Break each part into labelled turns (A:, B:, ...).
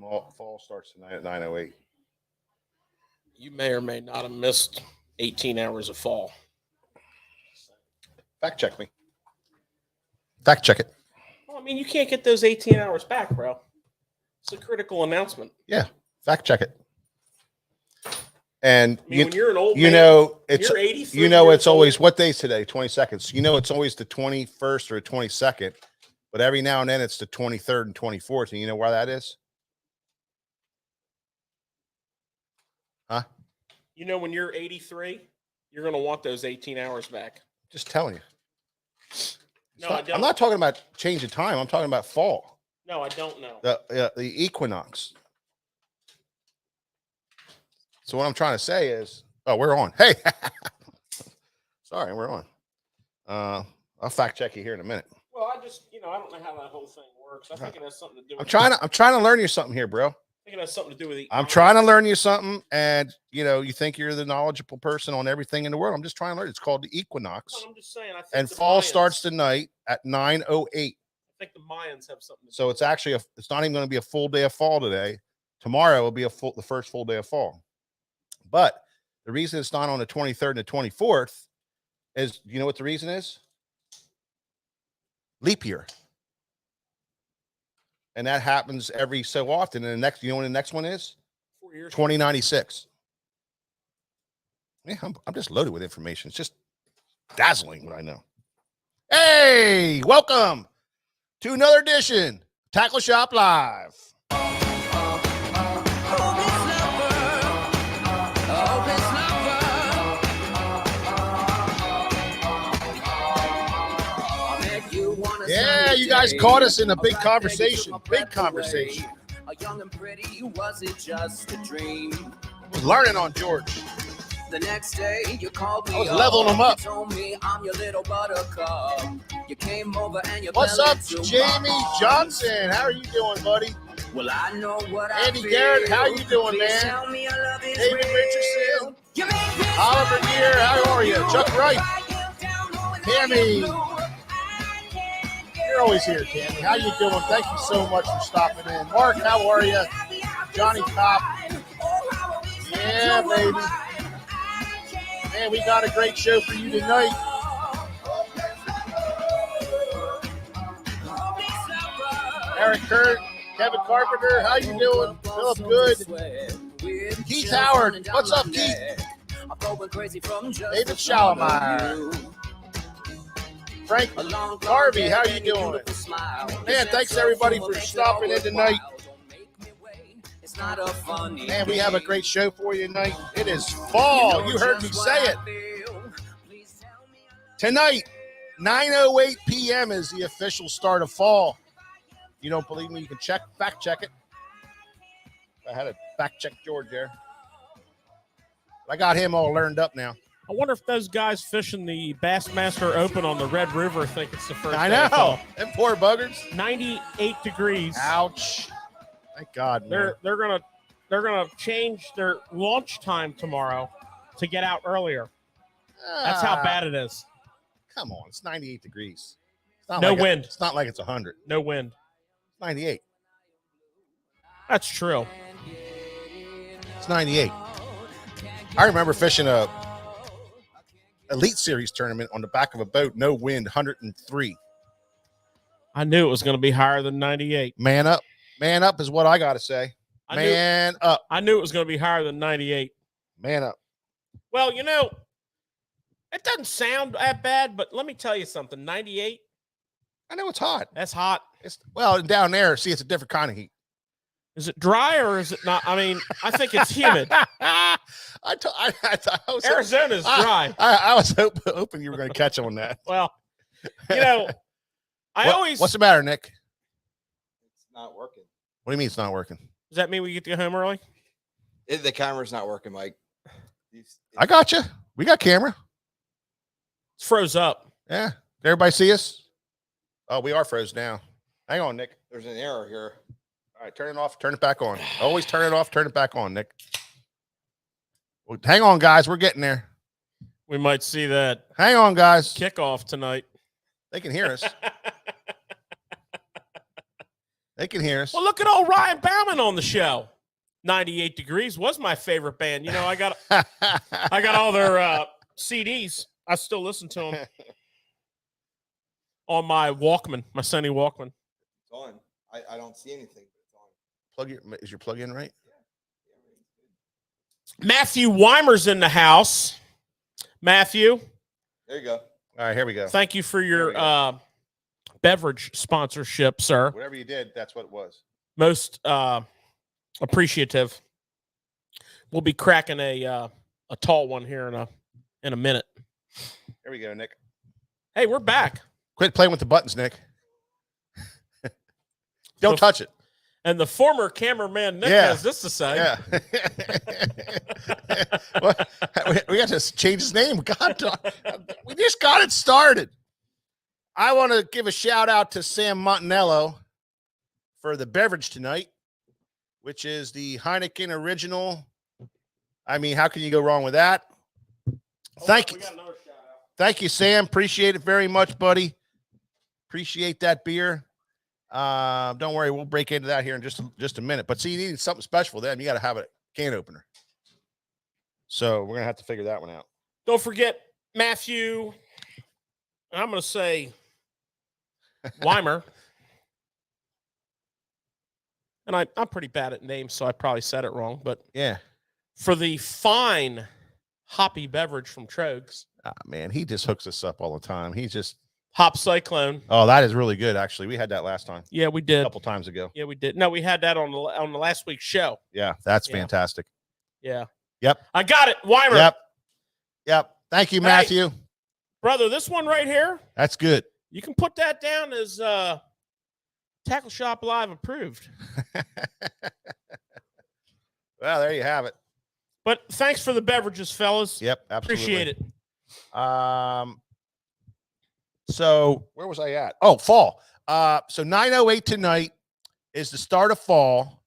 A: Fall starts tonight at 9:08.
B: You may or may not have missed 18 hours of fall.
A: Fact check me. Fact check it.
B: Well, I mean, you can't get those 18 hours back, bro. It's a critical announcement.
A: Yeah, fact check it. And
B: I mean, when you're an old
A: you
B: man,
A: know it's
B: you're 83
A: you know
B: years
A: it's always
B: old.
A: what day's today? 22nd. You know it's always the 21st or the 22nd, but every now and then it's the 23rd and 24th. And you know why that is? Huh?
B: You know, when you're 83, you're going to want those 18 hours back.
A: Just telling you.
B: No, I don't.
A: I'm not talking about change of time. I'm talking about fall.
B: No, I don't know.
A: The equinox. So what I'm trying to say is, oh, we're on. Hey, sorry, we're on. I'll fact check you here in a minute.
B: Well, I just, I don't know how that whole thing works. I think it has something to do with
A: I'm trying to learn you something here, bro.
B: I think it has something to do with
A: I'm trying to learn you something, and you think you're the knowledgeable person on everything in the world. I'm just trying to learn. It's called the equinox.
B: Well, I'm just saying. I think
A: And
B: the
A: fall
B: Mayans-
A: starts tonight at 9:08.
B: I think the Mayans have something to do
A: So it's actually it's not even going to be a full day of fall today. Tomorrow will be the first full day of fall. But the reason it's not on the 23rd and the 24th is, you know what the reason is? Leap year. And that happens every so often. And the next, you know when the next one is?
B: 4 years.
A: 2096. Yeah, I'm just loaded with information. It's just dazzling what I know. Hey, welcome to another edition Tackle Shop Live. Yeah, you guys caught us in a big conversation. Big conversation.
C: Young and pretty, was it just a dream?
A: Was learning on George.
C: The next day you called me.
A: I was leveling them up.
C: You told me I'm your little buttercup. You came over and you
A: What's
C: fell
A: up,
C: into
A: Jamie
C: my
A: Johnson? How are you doing, buddy?
C: Well, I know what
A: Andy
C: I feel.
A: Garrett, how you doing,
C: Please
A: man?
C: tell me your love is
A: David
C: real.
A: Richardson.
C: You make me
A: Oliver
C: smile
A: Gear, how are you?
C: when
A: Chuck Wright.
C: I get down, knowing that
A: Tammy.
C: you're blue. I can't get
A: You're always here, Tammy. How you doing? Thank you so much for stopping in. Mark, how are you? Johnny Cop. Yeah, baby. Man, we got a great show for you tonight. Eric Kurt, Kevin Carpenter, how you doing? Philip Good. Keith Howard, what's up, Keith? David Schallmeyer. Frank Harvey, how you doing? Man, thanks everybody for stopping in tonight. Man, we have a great show for you tonight. It is fall. You heard me say it. Tonight, 9:08 p.m. is the official start of fall. You don't believe me? You can fact check it. I had to fact check George there. I got him all learned up now.
B: I wonder if those guys fishing the Bassmaster Open on the Red River think it's the first
A: I
B: day of
A: know.
B: fall.
A: Them poor buggers.
B: 98 degrees.
A: Ouch. Thank God, man.
B: They're gonna change their launch time tomorrow to get out earlier. That's how bad it is.
A: Come on, it's 98 degrees. It's not
B: No
A: like
B: wind.
A: It's not like it's 100.
B: No wind.
A: It's 98.
B: That's true.
A: It's 98. I remember fishing a Elite Series tournament on the back of a boat, no wind, 103.
B: I knew it was going to be higher than 98.
A: Man up. Man up is what I got to say. Man up.
B: I knew it was going to be higher than 98.
A: Man up.
B: Well, it doesn't sound that bad, but let me tell you something. 98,
A: I know it's hot.
B: that's hot.
A: Well, down there, see, it's a different kind of heat.
B: Is it dry or is it not? I mean, I think it's humid. Arizona's dry.
A: I was hoping you were going to catch on that.
B: Well,
A: What's the matter, Nick?
D: It's not working.
A: What do you mean it's not working?
B: Does that mean we get to go home early?
D: The camera's not working, Mike.
A: I got you. We got camera.
B: It's froze up.
A: Yeah. Everybody see us? Oh, we are froze now. Hang on, Nick.
D: There's an error here.
A: All right, turn it off, turn it back on. Always turn it off, turn it back on, Nick. Well, hang on, guys. We're getting there.
B: We might see that
A: Hang on, guys.
B: kickoff tonight.
A: They can hear us. They can hear us.
B: Well, look at old Ryan Bauman on the show. 98 Degrees was my favorite band. You know, I got all their CDs. I still listen to them on my Walkman, my Sony Walkman.
D: It's on. I don't see anything, but it's on.
A: Is your plug in right?
B: Matthew Weimer's in the house. Matthew,
D: There you go.
A: All right, here we go.
B: thank you for
A: There we
B: your beverage sponsorship, sir.
A: Whatever you did, that's what it was.
B: Most appreciative. We'll be cracking a tall one here in a minute.
A: Here we go, Nick.
B: Hey, we're back.
A: Quit playing with the buttons, Nick. Don't touch it.
B: And the former cameraman Nick
A: Yeah.
B: has this to say.
A: Yeah. What? We got to change his name. God, we just got it started. I want to give a shout out to Sam Montanello for the beverage tonight, which is the Heineken Original. I mean, how can you go wrong with that? Thank you.
B: We got another shout out.
A: Thank you, Sam. Appreciate it very much, buddy. Appreciate that beer. Don't worry, we'll break into that here in just a minute. But see, you need something special for them. You got to have a can opener. So we're gonna have to figure that one out.
B: Don't forget Matthew. I'm going to say Weimer. And I'm pretty bad at names, so I probably said it wrong. But
A: Yeah.
B: for the fine hoppy beverage from Trogs,
A: Man, he just hooks us up all the time. He's just
B: Hop Cyclone.
A: oh, that is really good. Actually, we had that last time,
B: Yeah, we
A: a
B: did.
A: couple times ago.
B: Yeah, we did. No, we had that on the last week's show.
A: Yeah, that's
B: Yeah.
A: fantastic.
B: Yeah.
A: Yep.
B: I got it. Weimer.
A: Yep. Thank you, Matthew.
B: Brother, this one right here,
A: That's good.
B: you can put that down as Tackle Shop Live approved.
A: Well, there you have it.
B: But thanks for the beverages, fellas.
A: Yep, absolutely.
B: Appreciate it.
A: So where was I at? Oh, fall. So 9:08 tonight is the start of fall,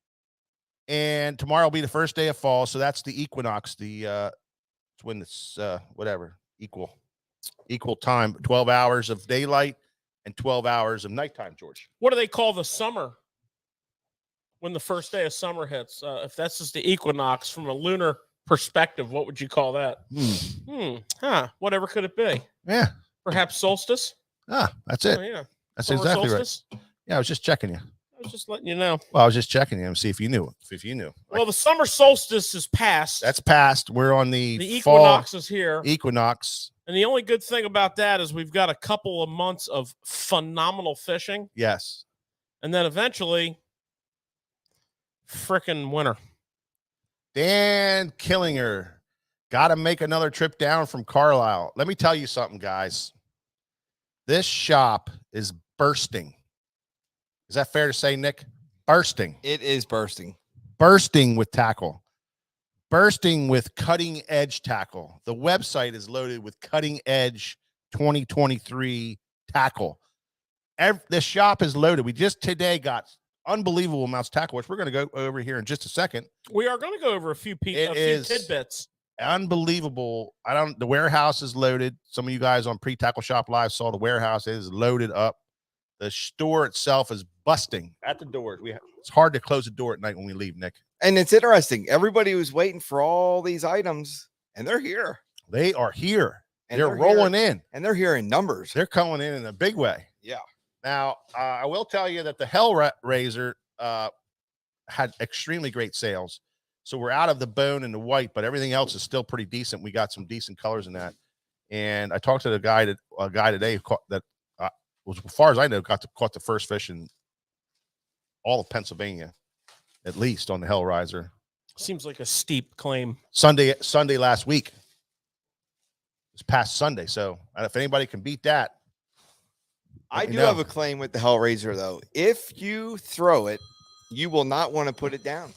A: and tomorrow will be the first day of fall. So that's the equinox. It's when it's whatever equal time, 12 hours of daylight and 12 hours of nighttime. George.
B: What do they call the summer when the first day of summer hits? If that's just the equinox from a lunar perspective, what would you call that? Whatever could it be?
A: Yeah.
B: Perhaps solstice?
A: That's it.
B: Oh, yeah.
A: That's
B: Summer
A: exactly
B: solstice?
A: right. Yeah, I was just checking you.
B: I was just letting you know.
A: Well, I was just checking you and see if you knew. If you knew.
B: Well, the summer solstice is past.
A: That's past. We're on the fall
B: equinox is here.
A: equinox.
B: And the only good thing about that is we've got a couple of months of phenomenal fishing.
A: Yes.
B: And then eventually, frickin' winter.
A: Dan Killinger, got to make another trip down from Carlisle. Let me tell you something, guys. This shop is bursting. Is that fair to say, Nick? Bursting.
D: It is bursting.
A: Bursting with tackle. Bursting with cutting edge tackle. The website is loaded with cutting edge 2023 tackle. The shop is loaded. We just today got unbelievable amounts of tackle, which we're going to go over here in just a second.
B: We are going to go over a few tidbits.
A: Unbelievable. The warehouse is loaded. Some of you guys on Pre-Tackle Shop Live saw the warehouse is loaded up. The store itself is busting at the doors. It's hard to close the door at night when we leave, Nick.
D: And it's interesting. Everybody was waiting for all these items, and they're here.
A: They are here.
D: And
A: they're rolling in.
D: And they're here in numbers.
A: They're coming in a big way.
D: Yeah.
A: Now, I will tell you that the Hellraiser had extremely great sales. So we're out of the bone and the white, but everything else is still pretty decent. We got some decent colors in that. And I talked to a guy today who caught that, was, as far as I know, caught the first fish in all of Pennsylvania, at least on the Hellraiser.
B: Seems like a steep claim.
A: Sunday last week. It's past Sunday. So if anybody can beat that.
D: I do have a claim with the Hellraiser, though. If you throw it, you will not want to put it down.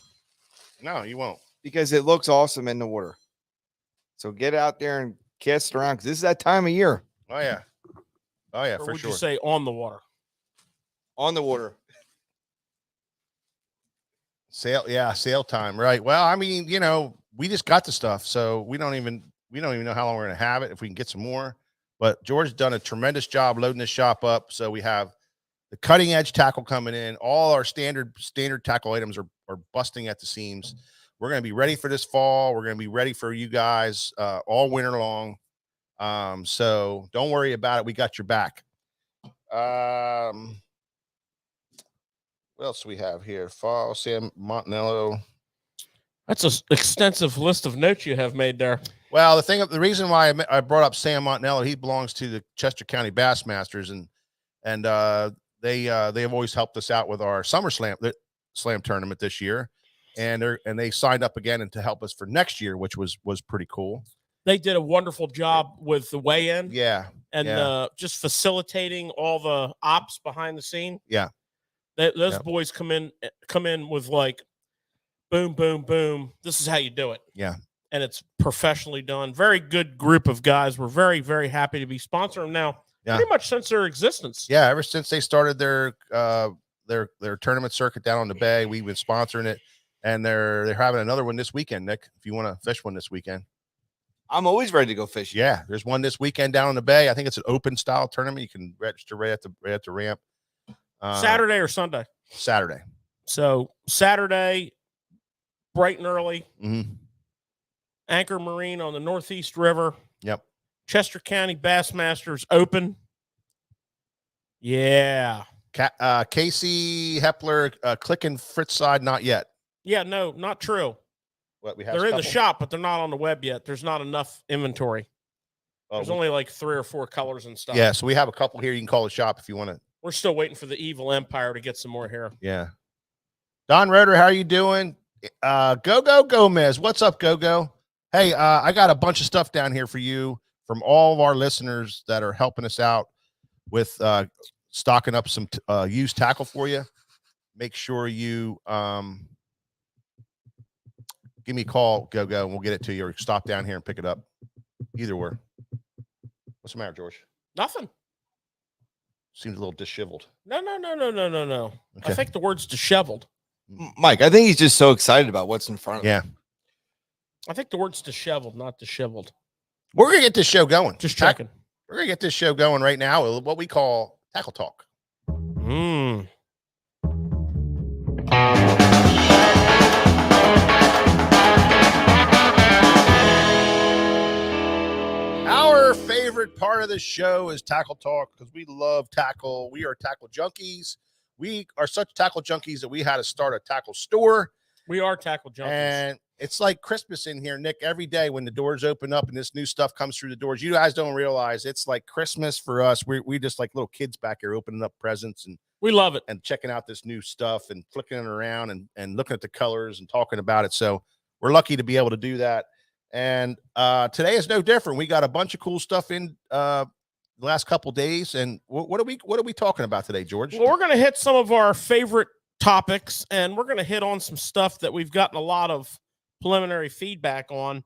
A: No, you won't.
D: Because it looks awesome in the water. So get out there and cast it around, because this is that time of year.
A: Oh, yeah. Oh, yeah,
B: Or
A: for
B: would
A: sure.
B: you say on the water?
D: On the water.
A: Sale time, right? Well, I mean, we just got the stuff, so we don't even know how long we're gonna have it. If we can get some more, but George's done a tremendous job loading this shop up. So we have the cutting edge tackle coming in. All our standard tackle items are busting at the seams. We're going to be ready for this fall. We're going to be ready for you guys all winter long. So don't worry about it. We got your back. What else do we have here? Fall, Sam Montanello.
B: That's an extensive list of notes you have made there.
A: Well, the reason why I brought up Sam Montanello, he belongs to the Chester County Bassmasters, and they have always helped us out with our Summer Slam tournament this year, and they signed up again and to help us for next year, which was pretty cool.
B: They did a wonderful job with the weigh-in.
A: Yeah,
B: and just facilitating all the ops behind the scene.
A: Yeah,
B: those boys come in with like, boom, boom, boom. This is how you do it.
A: Yeah.
B: And it's professionally done. Very good group of guys. We're very, very happy to be sponsoring them now.
A: Yeah.
B: Pretty much since their existence.
A: Yeah, ever since they started their tournament circuit down on the bay, we've been sponsoring it, and they're having another one this weekend, Nick. If you want to fish one this weekend,
D: I'm always ready to go fishing.
A: Yeah, there's one this weekend down on the bay. I think it's an open style tournament. You can register right at the ramp.
B: Saturday or Sunday?
A: Saturday.
B: So Saturday, bright and early.
A: Mm-hmm.
B: Anchor Marine on the Northeast River.
A: Yep.
B: Chester County Bassmasters Open. Yeah.
A: Casey Hepler, Click and Fritz side, not yet.
B: Yeah, no, not true.
A: What we have?
B: They're in the shop, but they're not on the web yet. There's not enough inventory. There's only like 3 or 4 colors and stuff.
A: Yeah, so we have a couple here. You can call the shop if you want to.
B: We're still waiting for the Evil Empire to get some more here.
A: Yeah. Don Roeder, how are you doing? Go Gomez. What's up, Go? Hey, I got a bunch of stuff down here for you from all of our listeners that are helping us out with stocking up some used tackle for you. Make sure you give me a call, Go, and we'll get it to you, or stop down here and pick it up. Either way. What's the matter, George?
B: Nothing.
A: Seems a little disheveled.
B: No.
A: Okay.
B: I think the word's disheveled.
D: Mike, I think he's just so excited about what's in front of him.
B: I think the word's disheveled, not disheveled.
A: We're going to get this show going.
B: Just checking.
A: We're going to get this show going right now with what we call Tackle Talk. Our favorite part of the show is Tackle Talk because we love tackle. We are tackle junkies. We are such tackle junkies that we had to start a tackle store.
B: We are tackle junkies.
A: And it's like Christmas in here, Nick. Every day when the doors open up and this new stuff comes through the doors, you guys don't realize it's like Christmas for us. We just like little kids back here opening up presents, and
B: we love it,
A: and checking out this new stuff and flicking it around and looking at the colors and talking about it. So we're lucky to be able to do that. And today is no different. We got a bunch of cool stuff in the last couple days. And what are we talking about today, George?
B: Well, we're going to hit some of our favorite topics, and we're going to hit on some stuff that we've gotten a lot of preliminary feedback on.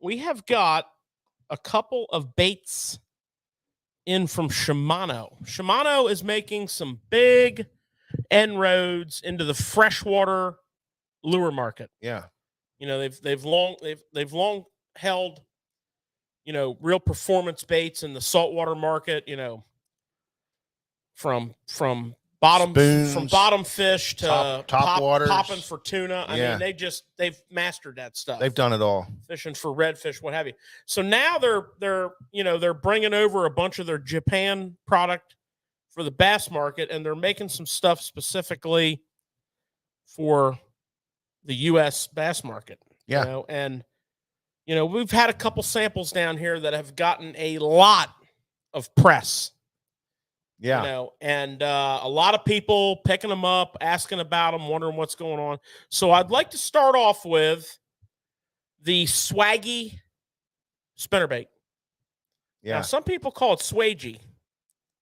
B: We have got a couple of baits in from Shimano. Shimano is making some big inroads into the freshwater lure market.
A: Yeah.
B: You know, they've long held, you know, real performance baits in the saltwater market, you know, from bottom fish to
A: top waters,
B: popping for tuna. I mean, they've mastered that stuff.
A: They've done it all.
B: Fishing for redfish, what have you. So now they're bringing over a bunch of their Japan product for the bass market, and they're making some stuff specifically for the U.S. bass market.
A: Yeah.
B: You know, and you know, we've had a couple samples down here that have gotten a lot of press.
A: Yeah.
B: You know, and a lot of people picking them up, asking about them, wondering what's going on. So I'd like to start off with the Swaggy spinnerbait.
A: Yeah.
B: Now, some people call it Swaggy.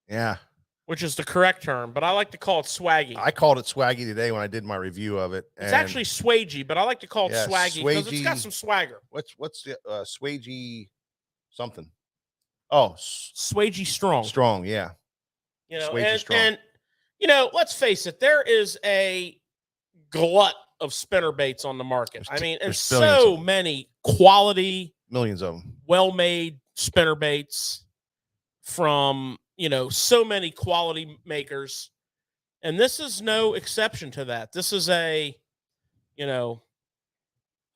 A: Yeah.
B: Which is the correct term, but I like to call it Swaggy.
A: I called it Swaggy today when I did my review of it.
B: It's actually Swaggy, but I like to call it Swaggy because it's got some swagger.
A: What's the Swaggy something? Oh,
B: Swaggy Strong.
A: Strong, yeah.
B: You know, and you know, let's face it, there is a glut of spinner baits on the market. I mean, and so many quality,
A: millions of them,
B: well-made spinner baits from, so many quality makers, and this is no exception to that. This is a,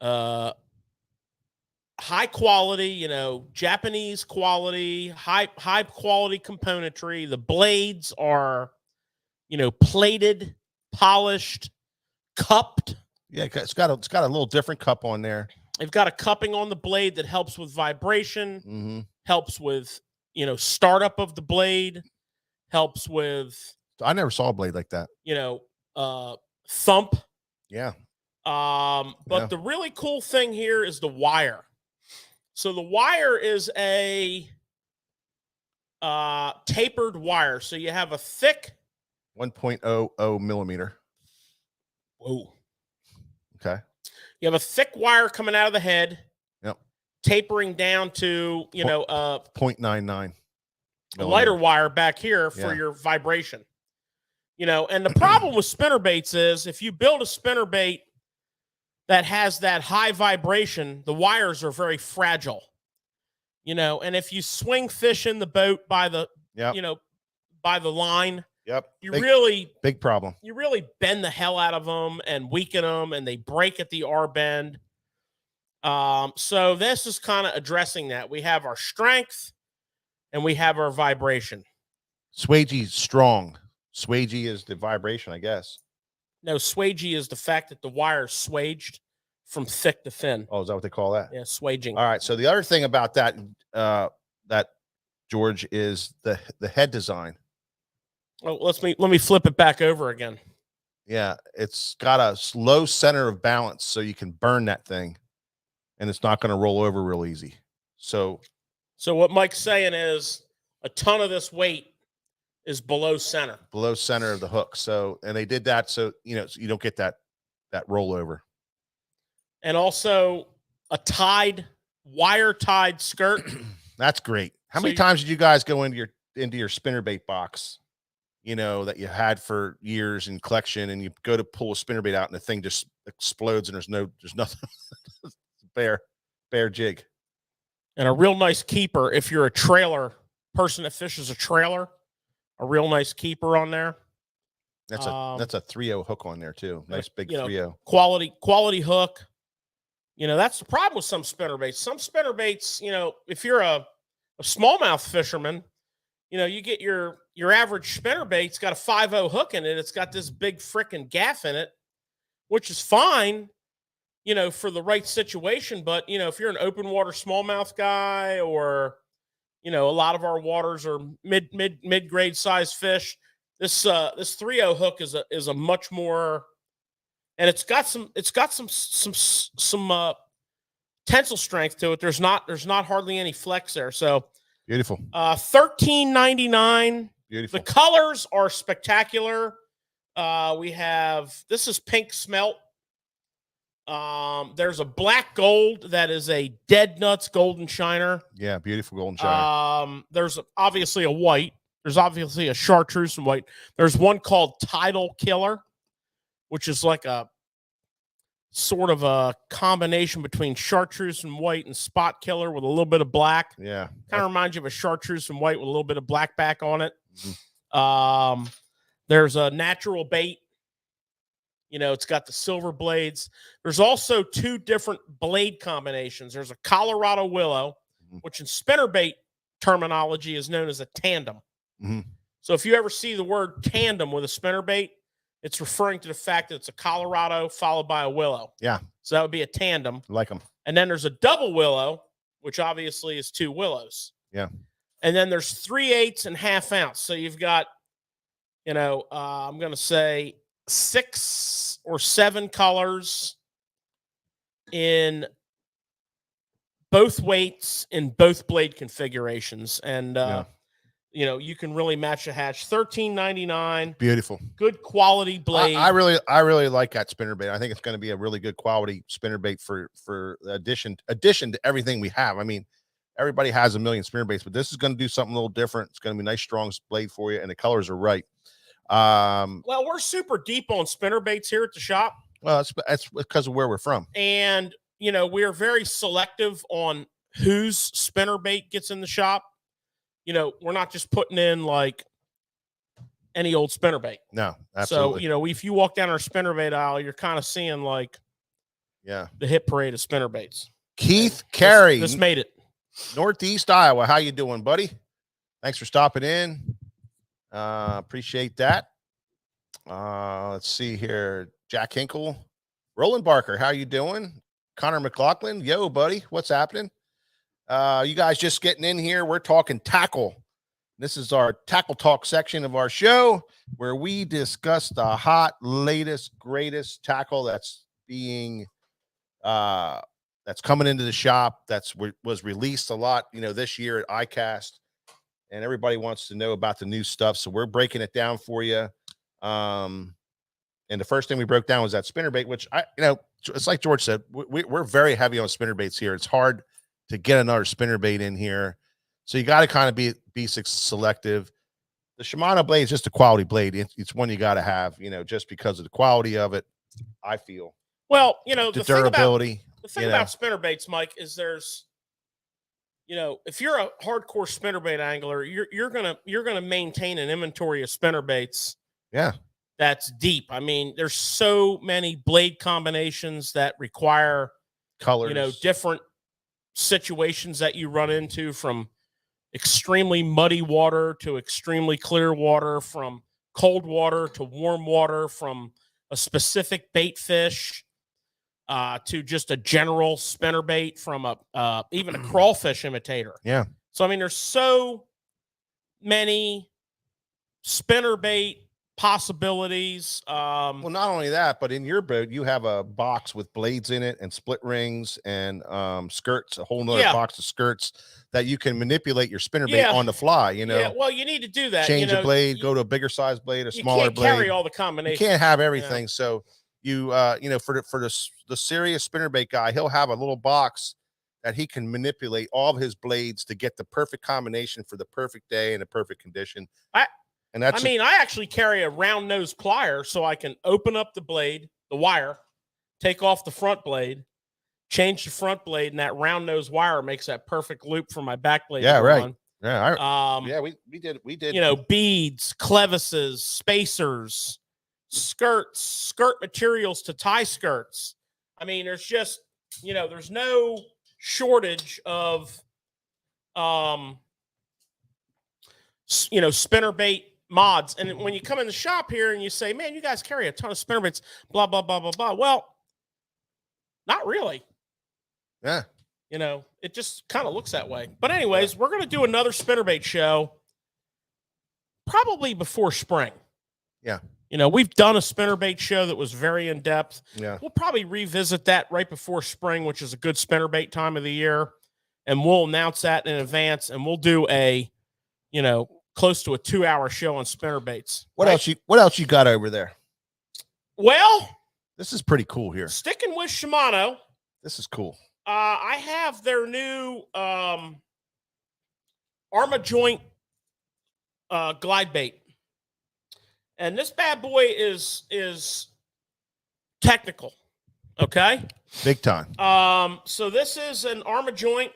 B: uh, high quality, Japanese quality, high quality componentry. The blades are, plated, polished, cupped.
A: Yeah, it's got a little different cup on there.
B: They've got a cupping on the blade that helps with vibration,
A: Mm-hmm.
B: helps with, startup of the blade, helps with,
A: I never saw a blade like that.
B: thump.
A: Yeah.
B: But
A: Yeah.
B: the really cool thing here is the wire. So the wire is a tapered wire. So you have a thick
A: 1.00 millimeter.
B: Whoa.
A: Okay.
B: You have a thick wire coming out of the head.
A: Yep.
B: Tapering down to,
A: 0.99.
B: a lighter wire back here for your vibration. And the problem with spinnerbaits is if you build a spinnerbait that has that high vibration, the wires are very fragile. And if you swing fish in the boat by the, by the line,
A: big problem.
B: You really bend the hell out of them and weaken them, and they break at the R bend. So this is kind of addressing that. We have our strength and we have our vibration.
A: Swagey's strong. Swagey is the vibration, I guess.
B: No, swagey is the fact that the wire is swaged from thick to thin.
A: Oh, is that what they call that?
B: Yeah, swaging.
A: All right. So the other thing about that, that George, is the head design.
B: Oh, let me flip it back over again.
A: Yeah, it's got a low center of balance, so you can burn that thing, and it's not going to roll over real easy. So
B: what Mike's saying is a ton of this weight is below center
A: of the hook. So, and they did that so so you don't get that rollover.
B: And also a wire tied skirt.
A: That's great. How many times did you guys go into your spinnerbait box, that you had for years in collection, and you go to pull a spinnerbait out and the thing just explodes and there's nothing. bare jig.
B: And a real nice keeper if you're a trailer person that fishes a trailer. A real nice keeper on there.
A: That's a 3.0 hook on there too. Nice big 3.0.
B: Quality hook. That's the problem with some spinnerbaits. Some spinnerbaits, if you're a smallmouth fisherman, you get your average spinnerbait. It's got a 5.0 hook in it. It's got this big frickin' gaff in it, which is fine, for the right situation. But if you're an open water smallmouth guy, or a lot of our waters are mid grade size fish. This 3.0 hook is a much more, and it's got some tensile strength to it. There's not hardly any flex there. So
A: beautiful.
B: $13.99.
A: Beautiful.
B: The colors are spectacular. This is pink smelt. There's a black gold that is a dead nuts golden shiner.
A: Yeah, beautiful golden shiner.
B: There's obviously a white. There's obviously a chartreuse and white. There's one called Tidal Killer, which is like a sort of a combination between chartreuse and white and spot killer with a little bit of black.
A: Yeah.
B: Kind of reminds you of a chartreuse and white with a little bit of black back on it. Mm-hmm. There's a natural bait. It's got the silver blades. There's also two different blade combinations. There's a Colorado willow, which in spinnerbait terminology is known as a tandem.
A: Mm-hmm.
B: So if you ever see the word tandem with a spinnerbait, it's referring to the fact that it's a Colorado followed by a willow.
A: Yeah.
B: So that would be a tandem.
A: I like them.
B: And then there's a double willow, which obviously is two willows.
A: Yeah.
B: And then there's 3/8 and 1/2 ounce. So you've got, I'm going to say 6 or 7 colors in both weights in both blade configurations. And, you can really match a hatch. $13.99.
A: Beautiful.
B: Good quality blade.
A: I really like that spinnerbait. I think it's going to be a really good quality spinnerbait for addition to everything we have. I mean, everybody has a million spinnerbaits, but this is going to do something a little different. It's going to be a nice, strong blade for you, and the colors are right.
B: Well, we're super deep on spinnerbaits here at the shop.
A: Well, that's because of where we're from.
B: And, we're very selective on whose spinnerbait gets in the shop. we're not just putting in like any old spinnerbait.
A: No, absolutely.
B: So, if you walk down our spinnerbait aisle, you're kind of seeing like
A: Yeah.
B: the hit parade of spinnerbaits.
A: Keith
B: And
A: Carey,
B: this made it.
A: Northeast Iowa. How you doing, buddy? Thanks for stopping in. Appreciate that. Let's see here. Jack Hinkle. Roland Barker, how you doing? Connor McLaughlin. Yo, buddy. What's happening? You guys just getting in here. We're talking tackle. This is our tackle talk section of our show where we discuss the hot, latest, greatest tackle that's being that's coming into the shop. Was released a lot, this year at ICAST, and everybody wants to know about the new stuff. So we're breaking it down for you. And the first thing we broke down was that spinnerbait, which it's like George said, we're very heavy on spinnerbaits here. It's hard to get another spinnerbait in here. So you got to kind of be selective. The Shimano blade is just a quality blade. It's one you got to have, just because of the quality of it, I feel.
B: Well,
A: the durability.
B: The thing about spinnerbaits, Mike, is there's, if you're a hardcore spinnerbait angler, you're gonna maintain an inventory of spinnerbaits.
A: Yeah.
B: That's deep. I mean, there's so many blade combinations that require
A: colors,
B: different situations that you run into, from extremely muddy water to extremely clear water, from cold water to warm water, from a specific bait fish to just a general spinnerbait, from even a crawfish imitator.
A: Yeah.
B: So, I mean, there's so many spinnerbait possibilities.
A: Well, not only that, but in your boat, you have a box with blades in it and split rings and skirts, a whole nother box of skirts that you can manipulate your spinnerbait on the fly.
B: Yeah, well, you need to do that.
A: Change a blade, go to a bigger size blade, a smaller blade.
B: You can't carry all the combinations.
A: You can't have everything. So you, for the serious spinnerbait guy, he'll have a little box that he can manipulate all of his blades to get the perfect combination for the perfect day and the perfect condition. I
B: actually carry a round nose plier so I can open up the blade, the wire, take off the front blade, change the front blade, and that round nose wire makes that perfect loop for my back blade.
A: Yeah, right.
B: On.
A: Yeah, we did.
B: Beads, clevises, spacers, skirt materials to tie skirts. I mean, there's just, there's no shortage of, spinnerbait mods. And when you come in the shop here and you say, man, you guys carry a ton of spinnerbaits, blah, blah, blah, blah, blah. Well, not really.
A: Yeah.
B: It just kind of looks that way. But anyways, we're going to do another spinnerbait show probably before spring.
A: Yeah.
B: We've done a spinnerbait show that was very in-depth.
A: Yeah.
B: We'll probably revisit that right before spring, which is a good spinnerbait time of the year. And we'll announce that in advance, and we'll do a, close to a 2-hour show on spinnerbaits.
A: What else you got over there?
B: Well,
A: this is pretty cool here.
B: Sticking with Shimano.
A: This is cool.
B: I have their new Arma Joint glide bait. And this bad boy is technical. Okay?
A: Big time.
B: So this is an Arma Joint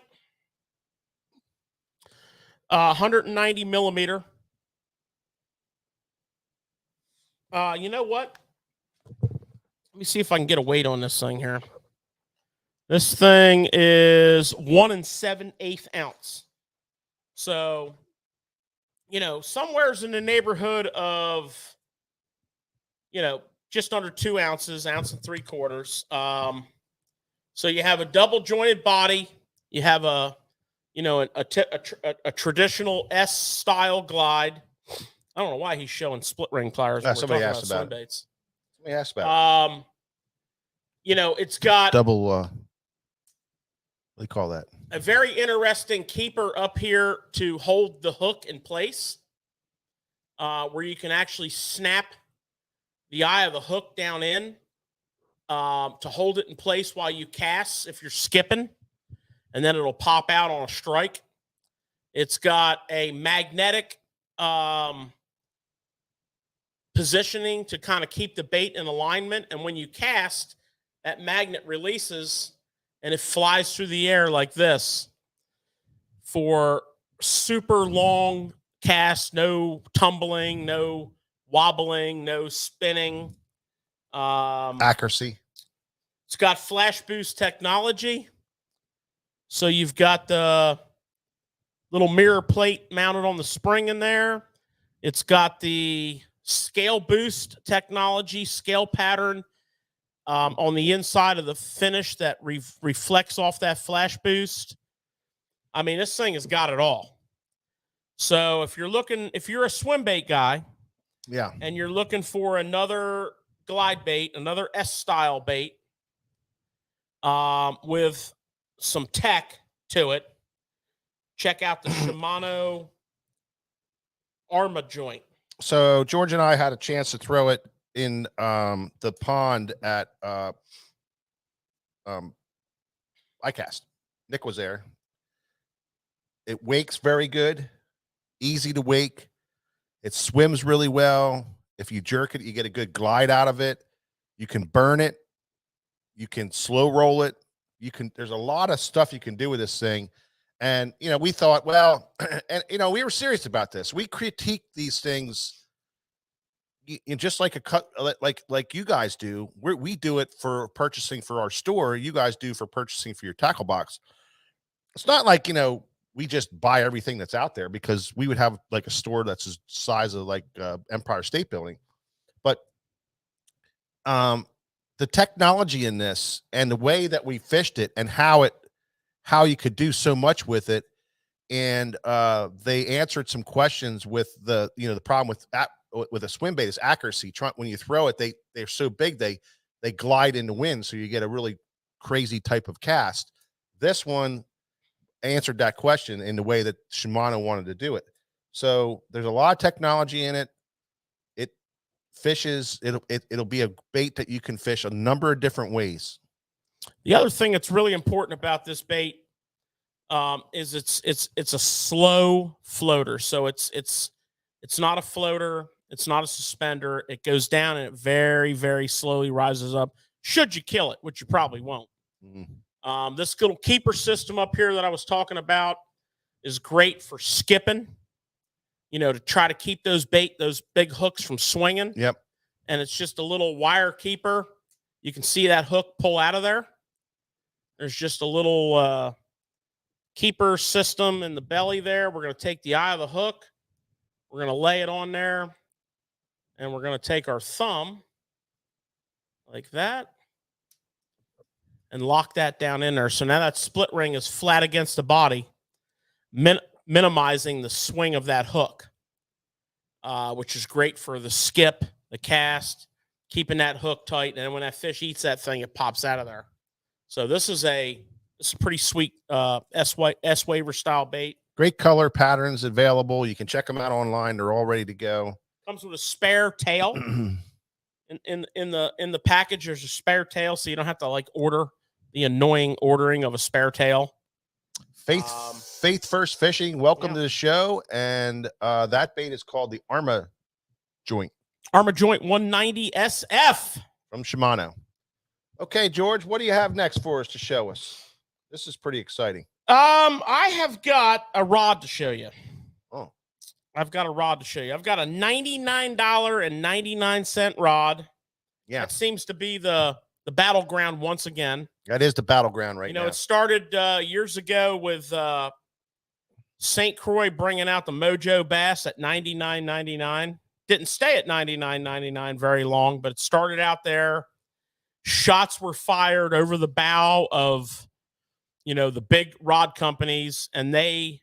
B: 190 millimeter. You know what? Let me see if I can get a weight on this thing here. This thing is 1 7/8 ounce. So, somewhere's in the neighborhood of, just under 2 ounces, 1 3/4. So you have a double jointed body. You have a traditional S style glide. I don't know why he's showing split ring pliers.
A: Somebody asked about it. Somebody asked
B: about it. It's got
A: double. What do you call that?
B: A very interesting keeper up here to hold the hook in place, where you can actually snap the eye of the hook down in to hold it in place while you cast if you're skipping, and then it'll pop out on a strike. It's got a magnetic positioning to kind of keep the bait in alignment, and when you cast, that magnet releases and it flies through the air like this for super long cast, no tumbling, no wobbling, no spinning.
A: Accuracy.
B: It's got flash boost technology. So you've got the little mirror plate mounted on the spring in there. It's got the scale boost technology, scale pattern on the inside of the finish that reflects off that flash boost. I mean, this thing has got it all. So if you're a swim bait guy,
A: Yeah.
B: and you're looking for another glide bait, another S-style bait, with some tech to it, check out the Shimano Arma joint.
A: So George and I had a chance to throw it in the pond at iCast. Nick was there. It wakes very good, easy to wake. It swims really well. If you jerk it, you get a good glide out of it. You can burn it. You can slow roll it. There's a lot of stuff you can do with this thing. And, we thought, well, and, we were serious about this. We critique these things just like like you guys do. We do it for purchasing for our store. You guys do for purchasing for your tackle box. It's not like, we just buy everything that's out there, because we would have like a store that's the size of like Empire State Building. But the technology in this and the way that we fished it and how you could do so much with it. And they answered some questions with the problem with a swim bait is accuracy. When you throw it, they're so big, they glide in the wind. So you get a really crazy type of cast. This one answered that question in the way that Shimano wanted to do it. So there's a lot of technology in it. It fishes. It'll be a bait that you can fish a number of different ways.
B: The other thing that's really important about this bait is it's a slow floater. So it's not a floater. It's not a suspender. It goes down and it very, very slowly rises up. Should you kill it, which you probably won't.
A: Mm-hmm.
B: This little keeper system up here that I was talking about is great for skipping, to try to keep those big hooks from swinging.
A: Yep.
B: And it's just a little wire keeper. You can see that hook pull out of there. There's just a little keeper system in the belly there. We're going to take the eye of the hook. We're going to lay it on there. And we're going to take our thumb like that and lock that down in there. So now that split ring is flat against the body, minimizing the swing of that hook, which is great for the skip, the cast, keeping that hook tight. And when that fish eats that thing, it pops out of there. So this is a pretty sweet S-Waver style bait.
A: Great color patterns available. You can check them out online. They're all ready to go.
B: Comes with a spare tail. In the package, there's a spare tail, so you don't have to order the annoying ordering of a spare tail.
A: Faith First Fishing, welcome to the show. And that bait is called the Arma Joint.
B: Arma Joint 190 SF
A: from Shimano. Okay, George, what do you have next for us to show us? This is pretty exciting.
B: I have got a rod to show you.
A: Oh.
B: I've got a rod to show you. I've got a $99.99 rod.
A: Yeah.
B: That seems to be the battleground once again.
A: That is the battleground right now.
B: It started years ago with St. Croix bringing out the Mojo Bass at $99.99. Didn't stay at $99.99 very long, but it started out there. Shots were fired over the bow of, the big rod companies, and they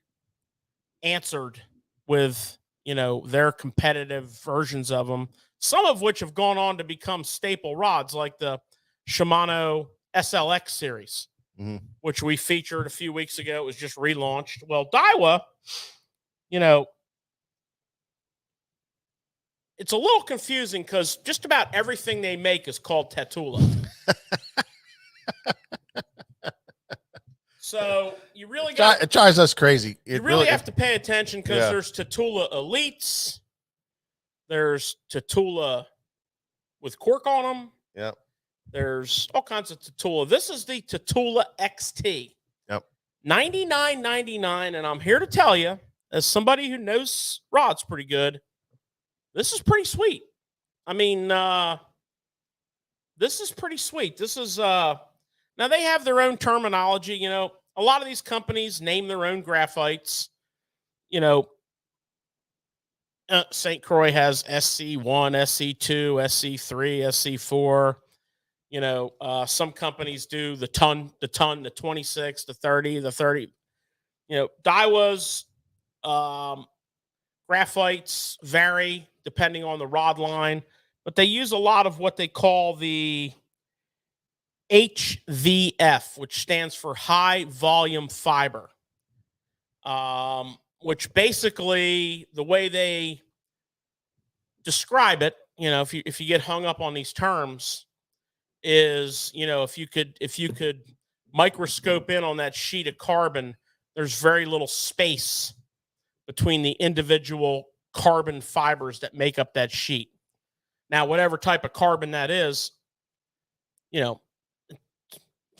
B: answered with, their competitive versions of them, some of which have gone on to become staple rods, like the Shimano SLX series, which we featured a few weeks ago. It was just relaunched. Well, Daiwa, it's a little confusing because just about everything they make is called Tatula. So you really
A: it drives us crazy.
B: You really have to pay attention because there's Tatula Elites. There's Tatula with cork on them.
A: Yep.
B: There's all kinds of Tatula. This is the Tatula XT.
A: Yep.
B: $99.99, and I'm here to tell you as somebody who knows rods pretty good, this is pretty sweet. I mean, this is pretty sweet. This is now they have their own terminology. You know, a lot of these companies name their own graphites. You know, St. Croix has SC1, SC2, SC3, SC4. You know, some companies do the ton, the 26, the 30, the 30. You know, Daiwa's graphites vary depending on the rod line, but they use a lot of what they call the HVF, which stands for high volume fiber. Which basically the way they describe it, you know, if you get hung up on these terms, is, you know, if you could microscope in on that sheet of carbon, there's very little space between the individual carbon fibers that make up that sheet. Now, whatever type of carbon that is, you know,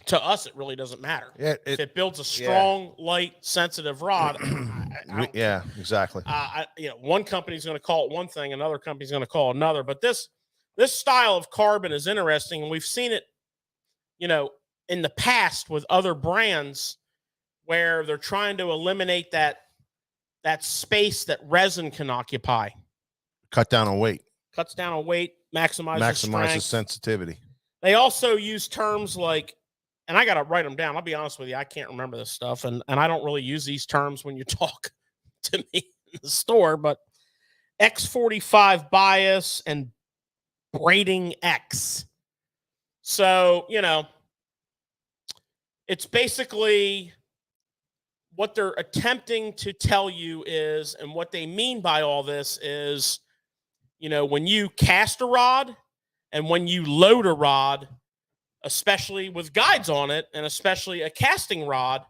B: to us, it really doesn't matter.
A: Yeah,
B: if it builds a strong, light, sensitive rod,
A: yeah, exactly.
B: You know, one company's going to call it one thing, another company's going to call it another. But this style of carbon is interesting, and we've seen it, you know, in the past with other brands where they're trying to eliminate that space that resin can occupy.
A: Cut down on weight.
B: Cuts down on weight, maximizes strength.
A: Sensitivity.
B: They also use terms like, and I got to write them down. I'll be honest with you. I can't remember this stuff. And I don't really use these terms when you talk to me in the store, but X45 bias and braiding X. So, you know, it's basically what they're attempting to tell you is, and what they mean by all this is, you know, when you cast a rod and when you load a rod, especially with guides on it, and especially a casting rod,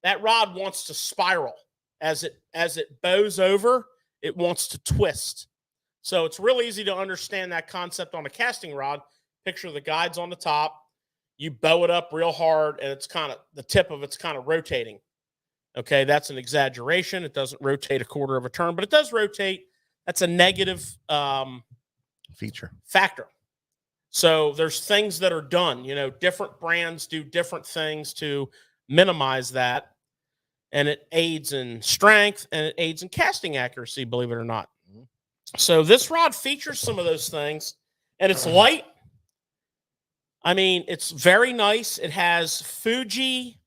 B: that rod wants to spiral. As it bows over, it wants to twist. So it's real easy to understand that concept on a casting rod. Picture the guides on the top. You bow it up real hard, and it's kind of, the tip of it's kind of rotating. Okay, that's an exaggeration. It doesn't rotate a quarter of a turn, but it does rotate. That's a negative
A: feature
B: factor. So there's things that are done, you know, different brands do different things to minimize that. And it aids in strength and it aids in casting accuracy, believe it or not. So this rod features some of those things, and it's light. I mean, it's very nice. It has Fuji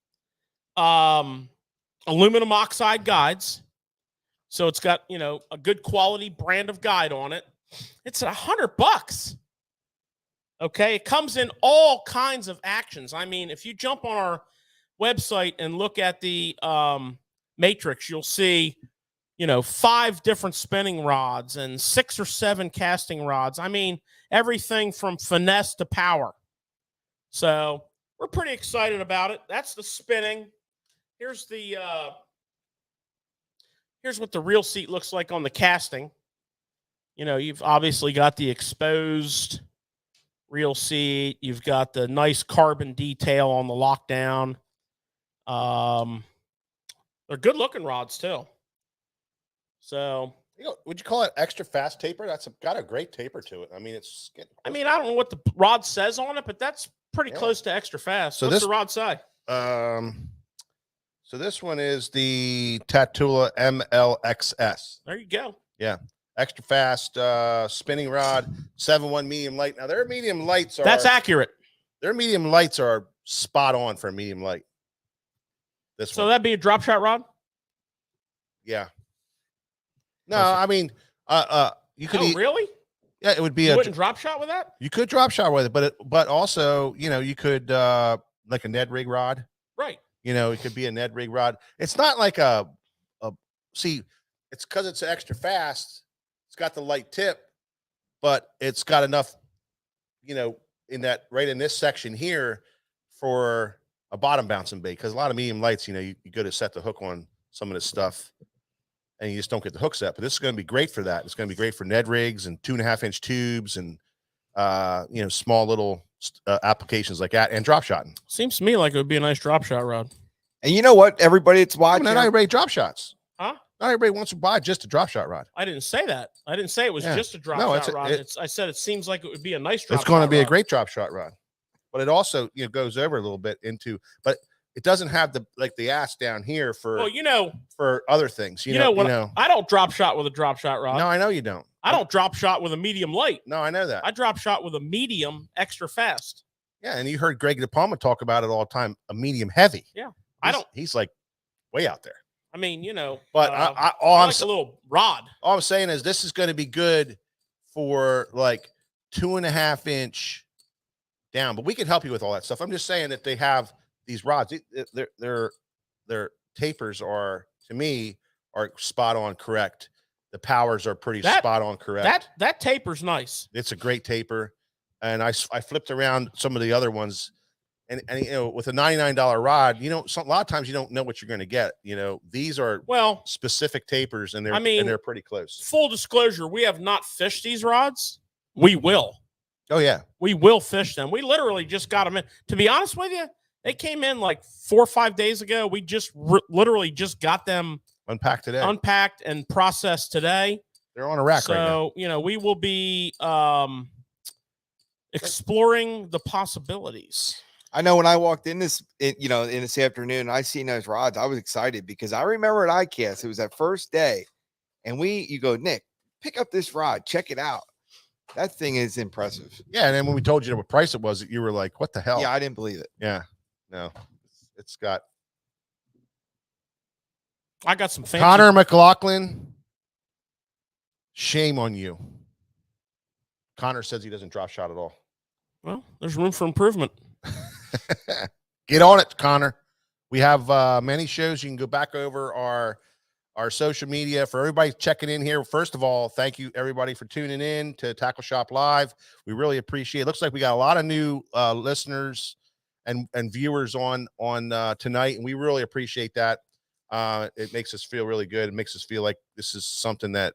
B: aluminum oxide guides. So it's got, you know, a good quality brand of guide on it. It's $100. Okay, it comes in all kinds of actions. I mean, if you jump on our website and look at the matrix, you'll see, you know, 5 different spinning rods and 6 or 7 casting rods. I mean, everything from finesse to power. So we're pretty excited about it. That's the spinning. Here's the here's what the reel seat looks like on the casting. You know, you've obviously got the exposed reel seat. You've got the nice carbon detail on the lockdown. They're good looking rods too. So,
A: you know, would you call it extra fast taper? That's got a great taper to it. I mean, it's.
B: I mean, I don't know what the rod says on it, but that's pretty close to extra fast. So what's the rod say?
A: So this one is the Tatula MLXS.
B: There you go.
A: Yeah. Extra fast spinning rod, 7-1 medium light. Now their medium lights are.
B: That's accurate.
A: Their medium lights are spot on for a medium light.
B: So that'd be a drop shot rod?
A: Yeah. No, I mean, you could.
B: Really?
A: Yeah, it would be
B: you wouldn't drop shot with that?
A: You could drop shot with it, but also, you know, you could like a Ned rig rod.
B: Right.
A: You know, it could be a Ned rig rod. It's not like see, it's because it's extra fast. It's got the light tip, but it's got enough, you know, in that right in this section here for a bottom bouncing bait. Because a lot of medium lights, you know, you go to set the hook on some of this stuff and you just don't get the hook set. But this is going to be great for that. It's going to be great for Ned rigs and 2.5-inch tubes and you know, small little applications like that, and drop shotting.
B: Seems to me like it would be a nice drop shot rod.
D: And you know what, everybody, it's watching.
A: I rate drop shots.
B: Huh?
A: Not everybody wants to buy just a drop shot rod.
B: I didn't say that. I didn't say it was
A: Yeah.
B: just a drop
A: No,
B: shot rod. I said it seems like it would be a nice drop
A: It's going to
B: shot
A: be a
B: rod.
A: great drop shot rod, but it also goes over a little bit into, but it doesn't have the ass down here for
B: Well,
A: for other things. You
B: know,
A: know.
B: I don't drop shot with a drop shot rod.
A: No, I know you don't.
B: I don't drop shot with a medium light.
A: No, I know that.
B: I drop shot with a medium extra fast.
A: Yeah, and you heard Greg DePalma talk about it all the time. A medium heavy.
B: Yeah,
A: He's like way out there.
B: I mean,
A: But
B: I
A: I'm
B: like a little rod.
A: all I'm saying is this is going to be good for like 2.5 inch down, but we can help you with all that stuff. I'm just saying that they have these rods. Their tapers are, to me, are spot on correct. The powers are pretty spot on correct.
B: That taper's nice.
A: It's a great taper, and I flipped around some of the other ones. And with a $99 rod, a lot of times you don't know what you're going to get. These are specific tapers, and they're pretty close.
B: Full disclosure, we have not fished these rods. We will.
A: Oh yeah,
B: we will fish them. We literally just got them in. To be honest with you, they came in like 4 or 5 days ago. We just literally just got them
A: unpacked
B: and processed today.
A: They're on a rack right now.
B: So we will be exploring the possibilities.
D: I know when I walked in this afternoon, I seen those rods. I was excited because I remember at ICAST, it was that first day, and you go, Nick, pick up this rod, check it out. That thing is impressive.
A: Yeah, and then when we told you what price it was, you were like, "What the hell?"
D: Yeah, I didn't believe it.
A: Yeah, no, it's got.
B: I got some fancy.
A: Connor McLaughlin. Shame on you. Connor says he doesn't drop shot at all.
B: Well, there's room for improvement.
A: Get on it, Connor. We have many shows. You can go back over our social media. For everybody checking in here, first of all, thank you everybody for tuning in to Tackle Shop Live. We really appreciate it. Looks like we got a lot of new listeners and viewers on tonight, and we really appreciate that. It makes us feel really good. It makes us feel like this is something that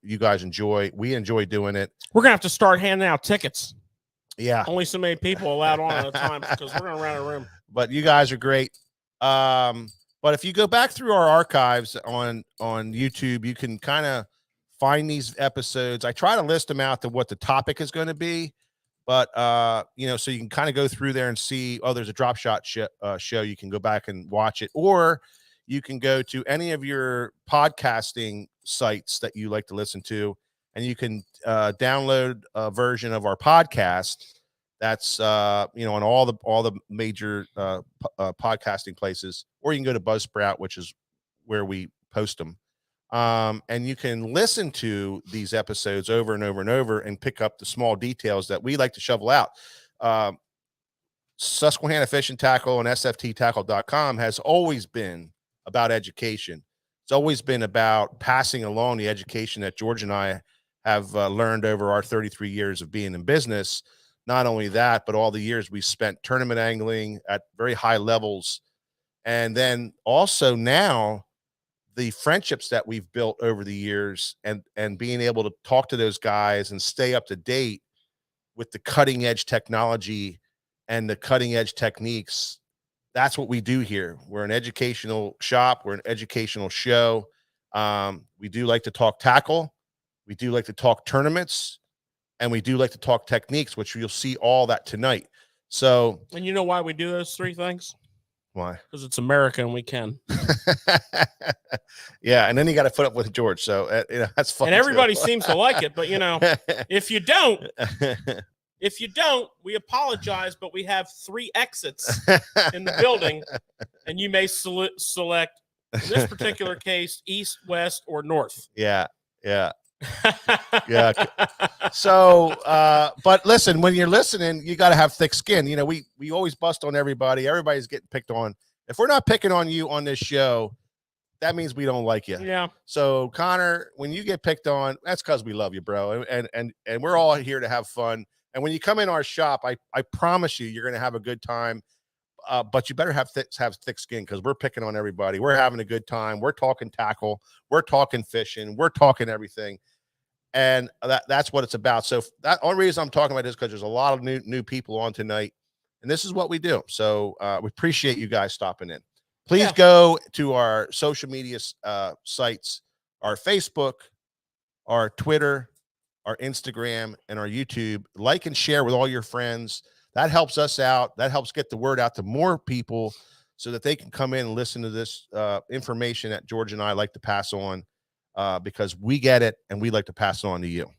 A: you guys enjoy. We enjoy doing it.
B: We're gonna have to start handing out tickets.
A: Yeah,
B: only so many people allowed on at a time because we're gonna run a room.
A: But you guys are great. But if you go back through our archives on YouTube, you can kind of find these episodes. I try to list them out to what the topic is going to be, but so you can kind of go through there and see. Oh, there's a drop shot show. You can go back and watch it, or you can go to any of your podcasting sites that you like to listen to, and you can download a version of our podcast. That's on all the major podcasting places, or you can go to Buzzsprout, which is where we post them, and you can listen to these episodes over and over and over and pick up the small details that we like to shovel out. Susquehanna Fish and Tackle and sfttackle.com has always been about education. It's always been about passing along the education that George and I have learned over our 33 years of being in business. Not only that, but all the years we spent tournament angling at very high levels. And then also now the friendships that we've built over the years and being able to talk to those guys and stay up to date with the cutting edge technology and the cutting edge techniques. That's what we do here. We're an educational shop. We're an educational show. We do like to talk tackle. We do like to talk tournaments. And we do like to talk techniques, which you'll see all that tonight. So,
B: and you know why we do those three things?
A: Why?
B: Because it's America and we can.
A: Yeah, and then you got to put up with George. So that's fun.
B: And everybody seems to like it, but if you don't, we apologize. But we have 3 exits in the building, and you may select in this particular case east, west, or north.
A: Yeah. Yeah. So, but listen, when you're listening, you got to have thick skin. We always bust on everybody. Everybody's getting picked on. If we're not picking on you on this show, that means we don't like you.
B: Yeah.
A: So Connor, when you get picked on, that's because we love you, bro. And we're all here to have fun. And when you come in our shop, I promise you're going to have a good time. But you better have thick skin because we're picking on everybody. We're having a good time. We're talking tackle. We're talking fishing. We're talking everything. And that's what it's about. So that only reason I'm talking about this because there's a lot of new people on tonight. And this is what we do. So we appreciate you guys stopping in. Please
B: Yeah.
A: go to our social media sites, our Facebook, our Twitter, our Instagram, and our YouTube. Like and share with all your friends. That helps us out. That helps get the word out to more people so that they can come in and listen to this information that George and I like to pass on because we get it and we like to pass it on to you.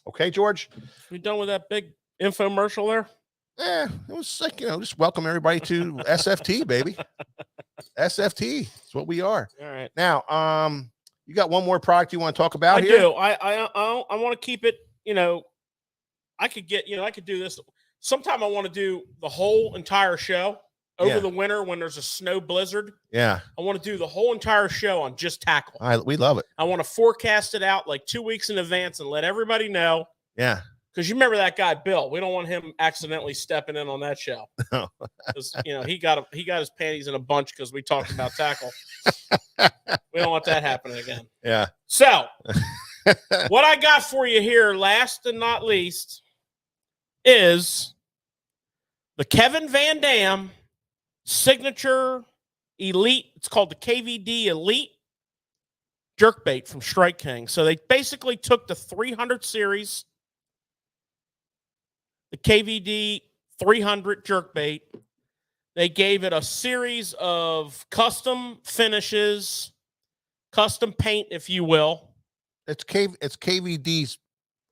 A: Okay, George?
B: We done with that big infomercial there?
A: It was like, just welcome everybody to SFT, baby. SFT is what we are.
B: All right.
A: Now, you got one more product you want to talk about
B: I
A: here?
B: do. I want to keep it, I could do this. Sometime I want to do the whole entire show over the winter when there's a snow blizzard.
A: Yeah.
B: I want to do the whole entire show on just tackle.
A: We love it.
B: I want to forecast it out like 2 weeks in advance and let everybody know.
A: Yeah.
B: Because you remember that guy, Bill. We don't want him accidentally stepping in on that show.
A: No.
B: Because, he got his panties in a bunch because we talked about tackle. We don't want that happening again.
A: Yeah.
B: So, what I got for you here, last and not least, is the Kevin Van Dam signature elite. It's called the KVD Elite jerkbait from Strike King. So they basically took the 300 series, the KVD 300 jerkbait. They gave it a series of custom finishes, custom paint, if you will.
A: It's KVD's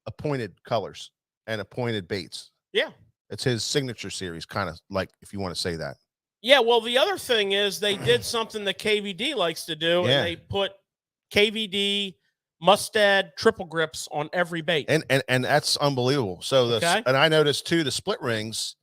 A: appointed colors and appointed baits.
B: Yeah.
A: It's his signature series, kind of like, if you want to say that.
B: Yeah, well, the other thing is they did something that KVD likes to do,
A: Yeah.
B: and they put KVD Mustad triple grips on every bait.
A: And that's unbelievable. So and I noticed too the split rings.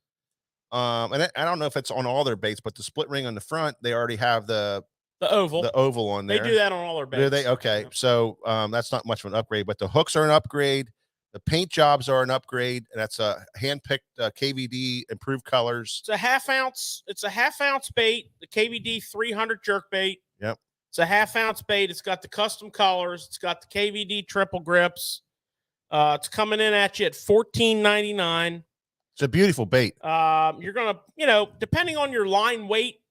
A: And I don't know if it's on all their baits, but the split ring on the front, they already have the oval on there.
B: They do that on all their baits.
A: Do they? Okay. Yeah. So that's not much of an upgrade, but the hooks are an upgrade. The paint jobs are an upgrade. And that's a hand-picked KVD improved colors.
B: It's a half ounce bait, the KVD 300 jerk bait.
A: Yep.
B: It's a half ounce bait. It's got the custom colors. It's got the KVD triple grips. It's coming in at you at $14.99.
A: It's a beautiful bait.
B: You're going to, depending on your line weight,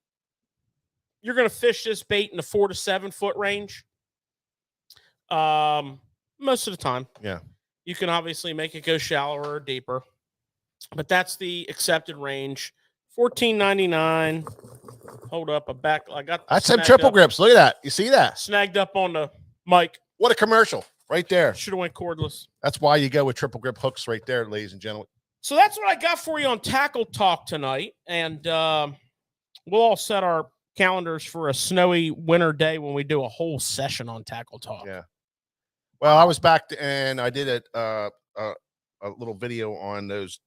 B: you're going to fish this bait in the 4 to 7 foot range. Most of the time.
A: Yeah.
B: You can obviously make it go shallower or deeper, but that's the accepted range. $14.99. Hold up, I got.
A: That's some triple grips. Look at that. You see that?
B: Snagged up on the mic.
A: What a commercial right there.
B: Should have went cordless.
A: That's why you go with triple grip hooks right there, ladies and gentlemen.
B: So that's what I got for you on Tackle Talk tonight, and we'll all set our calendars for a snowy winter day when we do a whole session on Tackle Talk.
A: Yeah. Well, I was back and I did a little video on those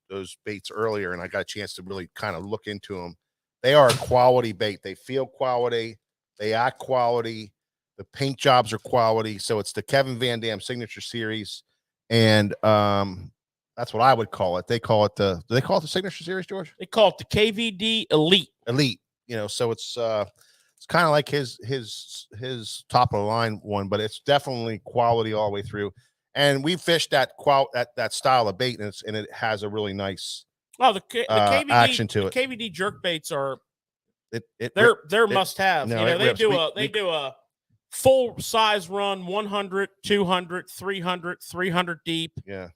A: baits earlier, and I got a chance to really kind of look into them. They are a quality bait. They feel quality. They act quality. The paint jobs are quality. So it's the Kevin Van Dam signature series, and that's what I would call it. They call it do they call it the signature series, George?
B: They call it the KVD Elite.
A: Elite. So it's kind of like his top of the line one, but it's definitely quality all the way through. And we fished that style of bait, and it has a really nice
B: the KVD
A: action to it.
B: The KVD jerk baits are
A: they're
B: must have.
A: No,
B: they do a full size run, 100, 200, 300, 300 deep.
A: Yeah.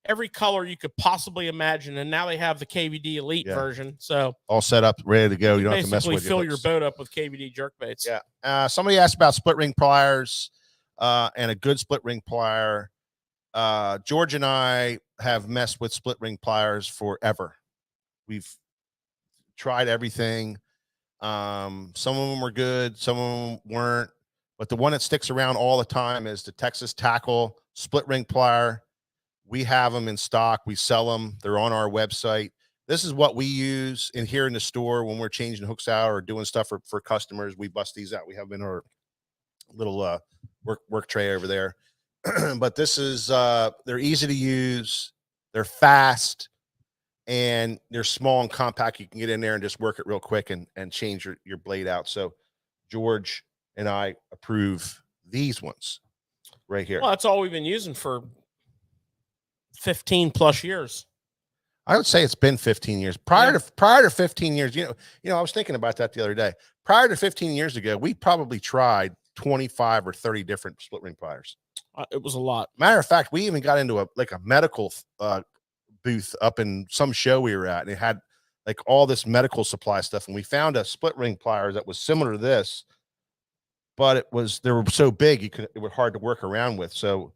B: Every color you could possibly imagine, and now they have the KVD Elite version. So
A: all set up, ready to go. You don't have to mess with
B: fill your boat up with KVD jerk baits.
A: Yeah. Somebody asked about split ring pliers and a good split ring plier. George and I have messed with split ring pliers forever. We've tried everything. Some of them were good, some of them weren't. But the one that sticks around all the time is the Texas Tackle split ring plier. We have them in stock. We sell them. They're on our website. This is what we use here in the store when we're changing hooks out or doing stuff for customers. We bust these out. We have them in our little work tray over there. But this is they're easy to use. They're fast, and they're small and compact. You can get in there and just work it real quick and change your blade out. So George and I approve these ones right here.
B: Well, that's all we've been using for 15 plus years.
A: I would say it's been 15 years. Prior to 15 years, I was thinking about that the other day. Prior to 15 years ago, we probably tried 25 or 30 different split ring pliers.
B: It was a lot.
A: Matter of fact, we even got into a medical booth up in some show we were at, and it had like all this medical supply stuff. And we found a split ring pliers that was similar to this, but they were so big it was hard to work around with. So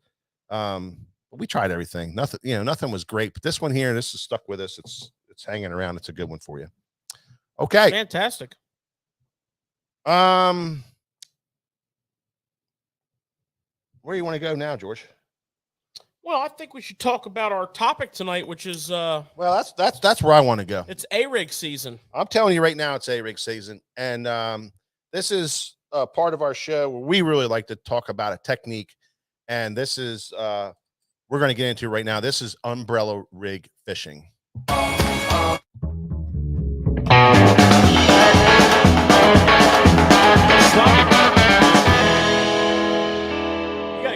A: we tried everything. Nothing was great. But this one here, this is stuck with us. It's hanging around. It's a good one for you. Okay.
B: Fantastic.
A: Where do you want to go now, George?
B: Well, I think we should talk about our topic tonight, which is
A: well, that's where I want to go.
B: It's A-rig season.
A: I'm telling you right now, it's A-rig season, and this is part of our show where we really like to talk about a technique, and this is we're going to get into right now. This is umbrella rig fishing.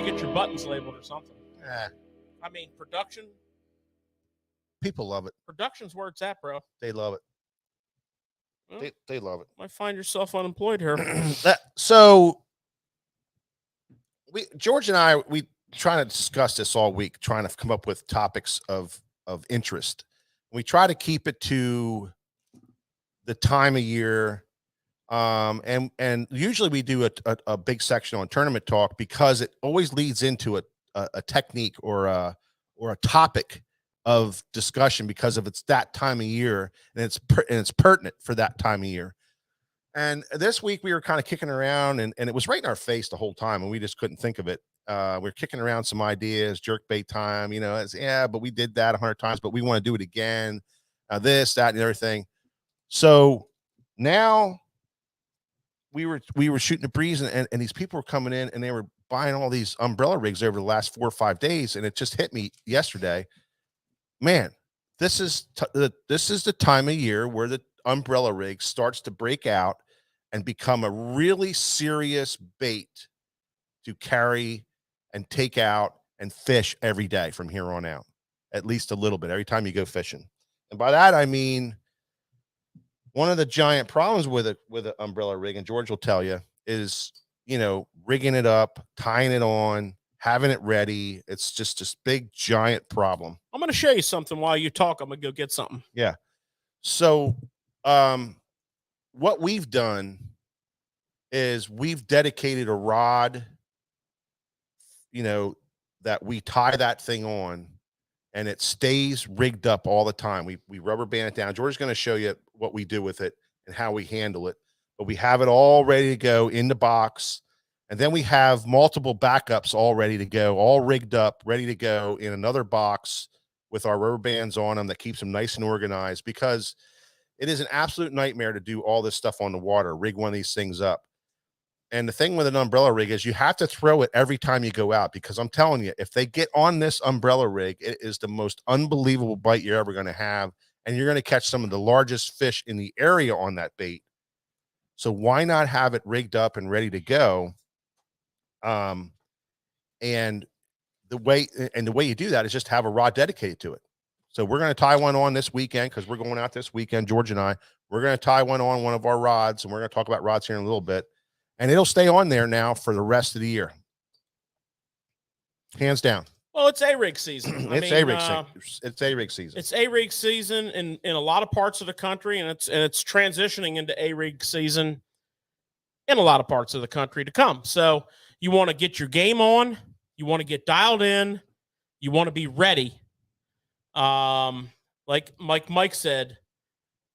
B: Get your buttons labeled or something. I mean, production.
A: People love it.
B: Production's where it's at, bro.
A: They love it.
B: Well,
A: they love it.
B: Might find yourself unemployed here.
A: So, George and I, we trying to discuss this all week, trying to come up with topics of interest. We try to keep it to the time of year. And usually we do a big section on tournament talk because it always leads into a technique or a topic of discussion because of it's that time of year and it's pertinent for that time of year. And this week we were kind of kicking around and it was right in our face the whole time and we just couldn't think of it. We're kicking around some ideas, jerk bait time, but we did that 100 times, but we want to do it again. This, that, and everything. So now we were shooting a breeze and these people were coming in and they were buying all these umbrella rigs over the last 4 or 5 days. And it just hit me yesterday, man, this is the time of year where the umbrella rig starts to break out and become a really serious bait to carry and take out and fish every day from here on out, at least a little bit every time you go fishing. And by that, I mean, one of the giant problems with an umbrella rig, and George will tell you, is, rigging it up, tying it on, having it ready. It's just this big, giant problem.
B: I'm going to show you something while you talk. I'm going to go get something.
A: Yeah. So what we've done is we've dedicated a rod, that we tie that thing on and it stays rigged up all the time. We rubber band it down. George is going to show you what we do with it and how we handle it, but we have it all ready to go in the box. And then we have multiple backups all ready to go, all rigged up, ready to go in another box with our rubber bands on them that keeps them nice and organized, because it is an absolute nightmare to do all this stuff on the water, rig one of these things up. And the thing with an umbrella rig is you have to throw it every time you go out, because I'm telling you, if they get on this umbrella rig, it is the most unbelievable bite you're ever going to have. And you're going to catch some of the largest fish in the area on that bait. So why not have it rigged up and ready to go? And the way you do that is just have a rod dedicated to it. So we're going to tie one on this weekend because we're going out this weekend, George and I. We're going to tie one on one of our rods, and we're going to talk about rods here in a little bit. And it'll stay on there now for the rest of the year. Hands down.
B: Well, it's A-rig season.
A: It's A-rig season. It's A-rig season.
B: It's A-rig season in a lot of parts of the country, and it's transitioning into A-rig season in a lot of parts of the country to come. So you want to get your game on. You want to get dialed in. You want to be ready. Like Mike said,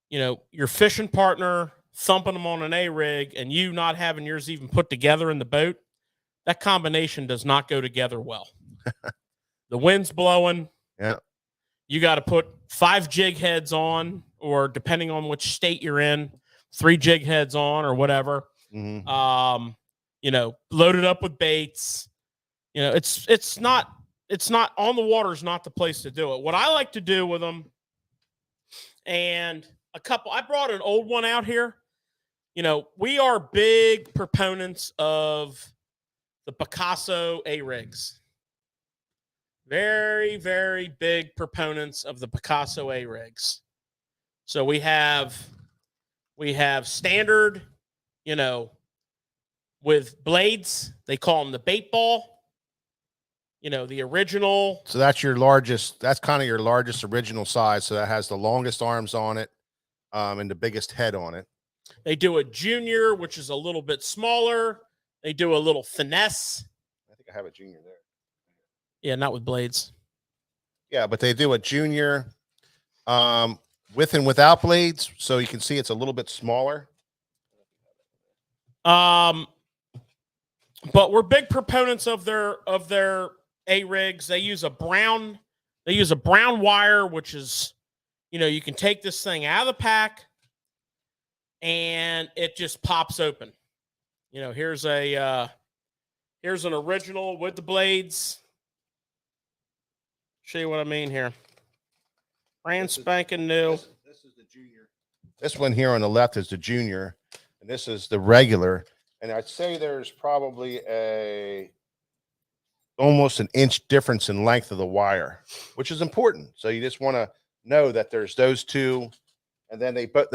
B: your fishing partner thumping them on an A-rig and you not having yours even put together in the boat, that combination does not go together well. The wind's blowing.
A: Yeah.
B: You got to put 5 jig heads on, or depending on which state you're in, 3 jig heads on or whatever.
A: Mm-hmm.
B: Loaded up with baits. It's not on the water is not the place to do it. What I like to do with them, and I brought an old one out here. We are big proponents of the Picasso A-rigs. very, very big proponents of the Picasso A rigs. So we have standard, you know, with blades. They call them the bait ball. You know, the original.
A: So that's your largest. That's kind of your largest original size. So that has the longest arms on it, and the biggest head on it.
B: They do a junior, which is a little bit smaller. They do a little finesse.
A: I think I have a junior there.
B: Yeah, not with blades.
A: Yeah, but they do a junior, with and without blades, so you can see it's a little bit smaller.
B: But we're big proponents of their A rigs. They use a brown wire, which is, you know, you can take this thing out of the pack and it just pops open. You know, here's an original with the blades. Show you what I mean here. Brand spanking new.
A: This is the junior. This one here on the left is the junior, and this is the regular. And I'd say there's probably almost an inch difference in length of the wire, which is important. So you just want to know that there's those two, and then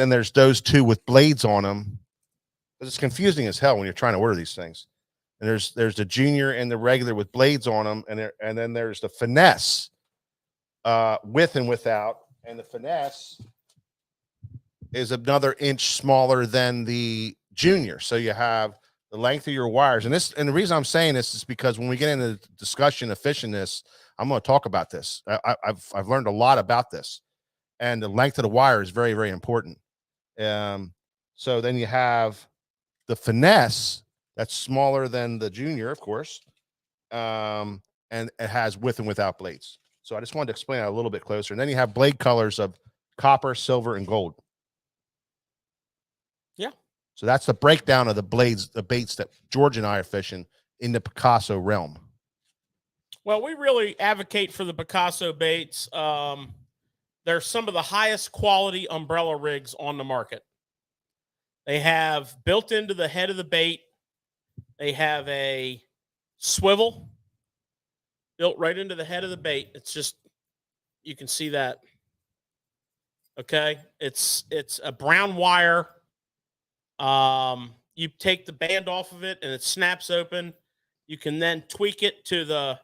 A: there's those two with blades on them. Because it's confusing as hell when you're trying to order these things. And there's the junior and the regular with blades on them, and then there's the finesse, with and without. And the finesse is another inch smaller than the junior. So you have the length of your wires. And the reason I'm saying this is because when we get into the discussion of fishing this, I'm going to talk about this. I've learned a lot about this, and the length of the wire is very, very important. So then you have the finesse that's smaller than the junior, of course. And it has with and without blades. So I just wanted to explain that a little bit closer. And then you have blade colors of copper, silver, and gold.
B: Yeah.
A: So that's the breakdown of the blades, the baits that George and I are fishing in the Picasso realm.
B: Well, we really advocate for the Picasso baits. They're some of the highest quality umbrella rigs on the market. They have built into the head of the bait, they have a swivel built right into the head of the bait. It's just, you can see that. Okay. It's a brown wire. You take the band off of it and it snaps open. You can then tweak it to the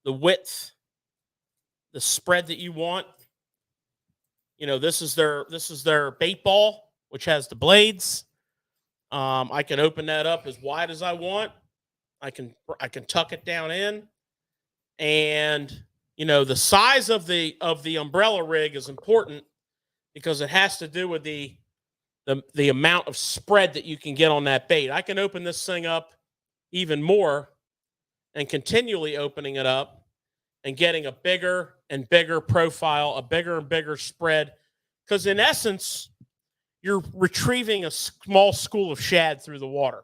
B: width, the spread that you want. You know, this is their bait ball, which has the blades. I can open that up as wide as I want. I can tuck it down in. And, you know, the size of the umbrella rig is important because it has to do with the amount of spread that you can get on that bait. I can open this thing up even more and continually opening it up and getting a bigger and bigger profile, a bigger and bigger spread. Because in essence, you're retrieving a small school of shad through the water.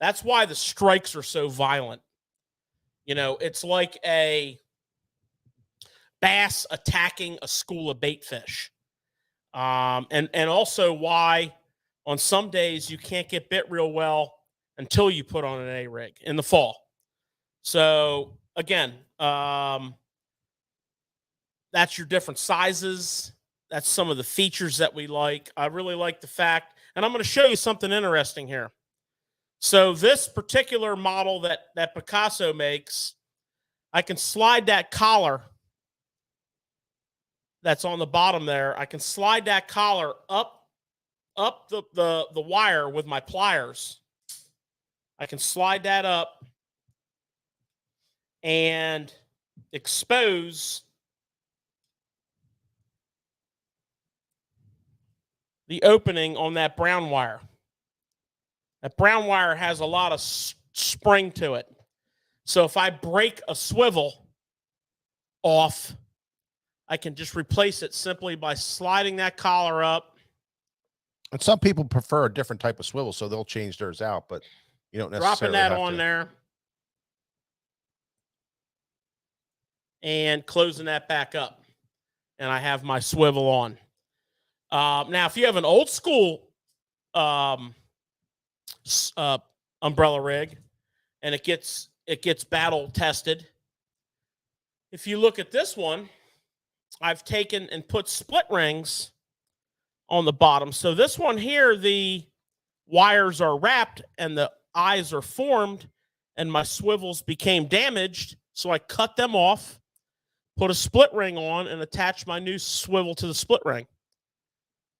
B: That's why the strikes are so violent. You know, it's like a bass attacking a school of bait fish. And also why on some days you can't get bit real well until you put on an A rig in the fall. So again, that's your different sizes. That's some of the features that we like. I really like the fact, and I'm going to show you something interesting here. So this particular model that Picasso makes, I can slide that collar that's on the bottom there. I can slide that collar up the wire with my pliers. I can slide that up and expose the opening on that brown wire. That brown wire has a lot of spring to it. So if I break a swivel off, I can just replace it simply by sliding that collar up.
A: And some people prefer a different type of swivel, so they'll change theirs out, but you don't necessarily
B: dropping that
A: have
B: on
A: to.
B: there and closing that back up. And I have my swivel on. Now, if you have an old school umbrella rig and it gets battle tested, if you look at this one, I've taken and put split rings on the bottom. So this one here, the wires are wrapped and the eyes are formed and my swivels became damaged. So I cut them off, put a split ring on, and attach my new swivel to the split ring.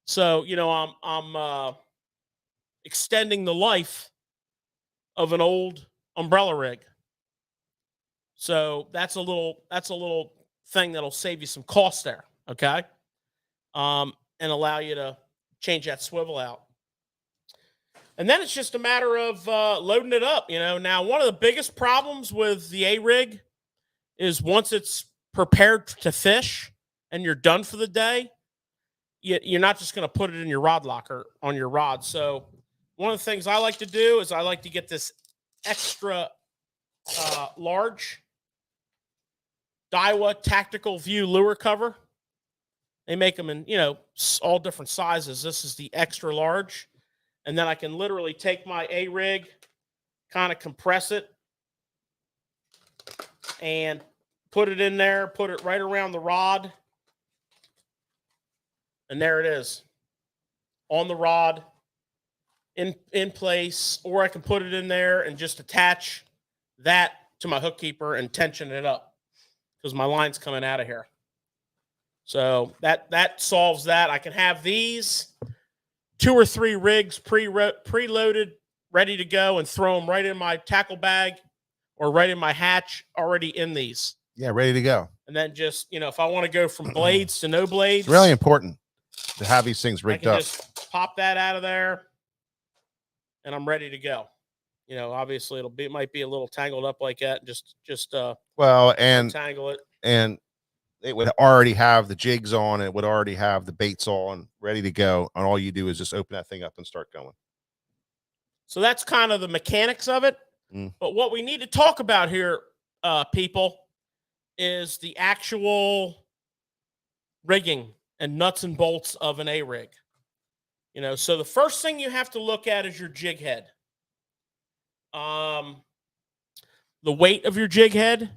B: So, you know, I'm extending the life of an old umbrella rig. So that's a little thing that'll save you some cost there, okay? And allow you to change that swivel out. And then it's just a matter of loading it up, you know. Now, one of the biggest problems with the A-rig is once it's prepared to fish and you're done for the day, you're not just going to put it in your rod locker on your rod. So one of the things I like to do is I like to get this extra large Daiwa Tactical View lure cover. They make them in, you know, all different sizes. This is the extra large. And then I can literally take my A-rig, kind of compress it, and put it in there, put it right around the rod. And there it is. On the rod, in place. Or I can put it in there and just attach that to my hook keeper and tension it up, because my line's coming out of here. So that solves that. I can have these 2 or 3 rigs preloaded, ready to go, and throw them right in my tackle bag or right in my hatch, already in these.
A: Yeah, ready to go.
B: And then just, you know, if I want to go from blades to no blades,
A: It's really important to have these things
B: I
A: rigged
B: can
A: up.
B: just pop that out of there, and I'm ready to go. You know, obviously it might be a little tangled up like that. Just
A: Well, and
B: tangle it.
A: it would already have the jigs on. It would already have the baits on, ready to go. And all you do is just open that thing up and start going.
B: So that's kind of the mechanics of it.
A: Mm.
B: But what we need to talk about here, people, is the actual rigging and nuts and bolts of an A-rig. You know, so the first thing you have to look at is your jig head. The weight of your jig head